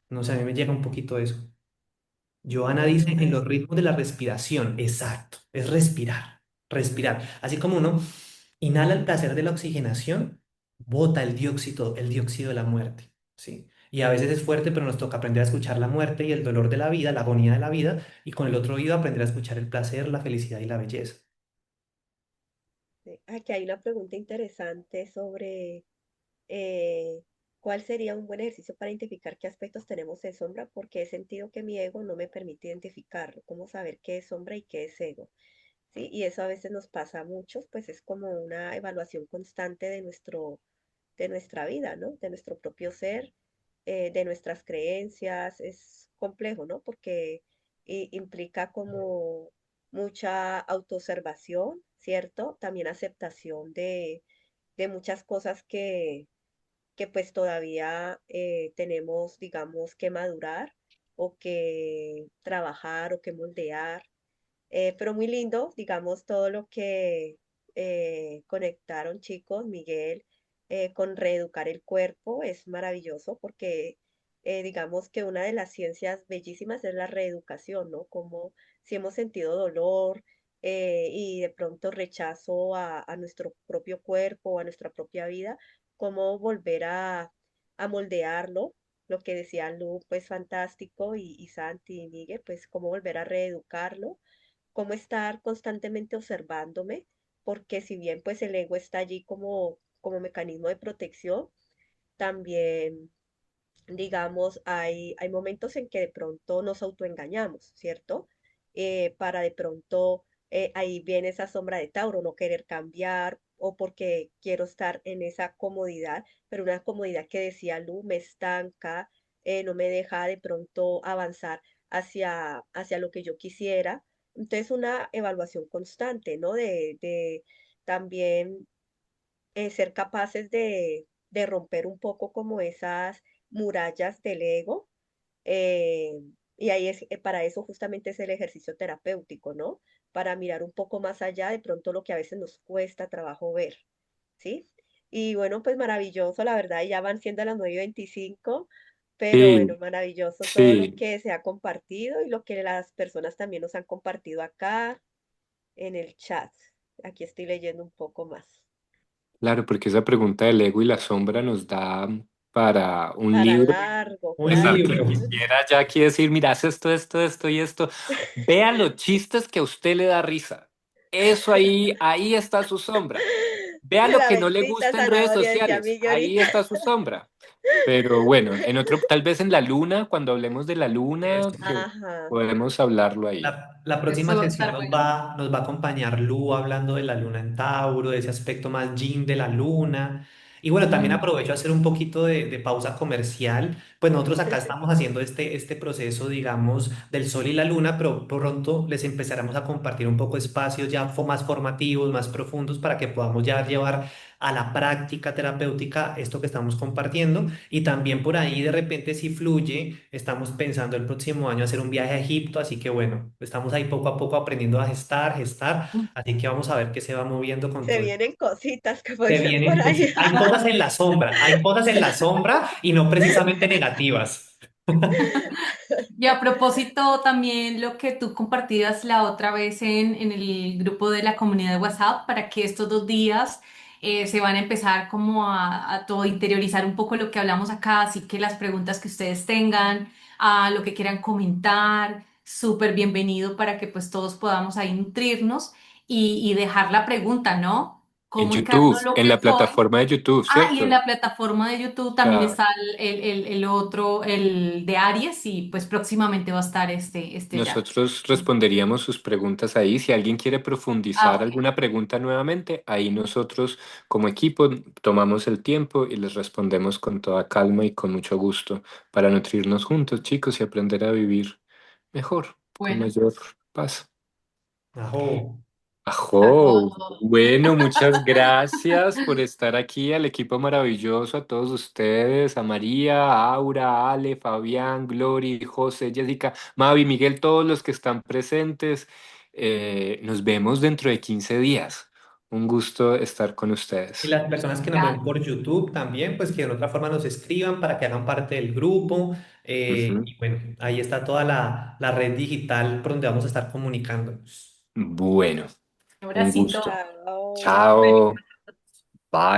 No sé, a mí me llega un poquito eso. Joana Sí, dice me en los parece. ritmos de la respiración. Exacto, es respirar, respirar. Así como uno inhala el placer de la oxigenación, bota el dióxido de la muerte, ¿sí? Y a veces es fuerte, pero nos toca aprender a escuchar la muerte y el dolor de la vida, la agonía de la vida, y con el otro oído aprender a escuchar el placer, la felicidad y la belleza. Sí. Aquí hay una pregunta interesante sobre eh, cuál sería un buen ejercicio para identificar qué aspectos tenemos de sombra, porque he sentido que mi ego no me permite identificarlo, cómo saber qué es sombra y qué es ego. ¿Sí? Y eso a veces nos pasa a muchos, pues es como una evaluación constante de nuestra vida, ¿no? De nuestro propio ser de nuestras creencias. Es complejo, ¿no? Porque implica como mucha autoobservación, ¿cierto? También aceptación de muchas cosas que pues todavía tenemos, digamos, que madurar o que trabajar o que moldear. Pero muy lindo, digamos, todo lo que conectaron chicos, Miguel, con reeducar el cuerpo es maravilloso porque digamos que una de las ciencias bellísimas es la reeducación, ¿no? Como si hemos sentido dolor y de pronto rechazo a nuestro propio cuerpo, a nuestra propia vida, cómo volver a moldearlo. Lo que decía Lu, pues fantástico, y Santi y Miguel, pues cómo volver a reeducarlo, cómo estar constantemente observándome, porque si bien pues el ego está allí como mecanismo de protección, también, digamos, hay momentos en que de pronto nos autoengañamos, ¿cierto? Para de pronto, ahí viene esa sombra de Tauro, no querer cambiar o porque quiero estar en esa comodidad, pero una comodidad que decía Lu me estanca, no me deja de pronto avanzar hacia lo que yo quisiera. Entonces, una evaluación constante, ¿no? De también ser capaces de romper un poco como esas murallas del ego. eh, y ahí es, para eso justamente es el ejercicio terapéutico, ¿no? Para mirar un poco más allá de pronto lo que a veces nos cuesta trabajo ver, ¿sí? Y bueno, pues maravilloso, la verdad, ya van siendo las 9:25, pero bueno, Sí, maravilloso todo lo sí, que se ha compartido y lo que las personas también nos han compartido acá en el chat. Aquí estoy leyendo un poco más. claro, porque esa pregunta del ego y la sombra nos da para un Para libro. largo, Un Pesar claro. que libro. quisiera ya aquí decir, mira, haz esto, esto, esto y esto. Vea los chistes que a usted le da risa. Eso ahí está su sombra. Vea lo La que no le bendita gusta en redes zanahoria, decía sociales. Miguel Ahí ahorita. está su sombra. Pero bueno, en otro, tal vez en la luna, cuando hablemos de la luna, Eso. Ajá. podemos hablarlo ahí. La próxima Eso va a sesión estar bueno. nos va a acompañar Lu hablando de la luna en Tauro, de ese aspecto más yin de la luna. Y bueno, también Mm, aprovecho a hacer un poquito de pausa comercial. Pues nosotros acá estamos haciendo este proceso, digamos, del sol y la luna, pero pronto les empezaremos a compartir un poco espacios ya más formativos, más profundos, para que podamos ya llevar a la práctica terapéutica esto que estamos compartiendo. Y también por ahí de repente si fluye, estamos pensando el próximo año hacer un viaje a Egipto, así que bueno, estamos ahí poco a poco aprendiendo a gestar, mm. así que vamos a ver qué se va moviendo con Se todo. vienen cositas, como Se dicen por vienen ahí. hay cosas en la sombra, hay cosas en la sombra y no precisamente negativas. Y a propósito, también lo que tú compartías la otra vez en el grupo de la comunidad de WhatsApp, para que estos 2 días se van a empezar como a todo interiorizar un poco lo que hablamos acá, así que las preguntas que ustedes tengan, a lo que quieran comentar, súper bienvenido para que pues todos podamos ahí nutrirnos y dejar la pregunta, ¿no? En ¿Cómo encarno YouTube, lo en que la soy? plataforma de YouTube, Ah, y en ¿cierto? la plataforma de YouTube también está el otro, el de Aries, y pues próximamente va a estar este ya. Nosotros responderíamos sus preguntas ahí. Si alguien quiere Ah, profundizar ok. alguna pregunta nuevamente, ahí nosotros como equipo tomamos el tiempo y les respondemos con toda calma y con mucho gusto para nutrirnos juntos, chicos, y aprender a vivir mejor, con Bueno, mayor paz. Ajo. Ajo, Jacobo. bueno, muchas gracias por estar aquí, al equipo maravilloso, a todos ustedes, a María, a Aura, a Ale, Fabián, Glory, José, Jessica, Mavi, Miguel, todos los que están presentes. Nos vemos dentro de 15 días. Un gusto estar con Y ustedes. las personas que nos ven Gracias. por YouTube también, pues que de otra forma nos escriban para que hagan parte del grupo. Ujú. Y bueno, ahí está toda la red digital por donde vamos a estar comunicándonos. Bueno, Un un abracito. gusto. Chao. Bueno. Chao, bye.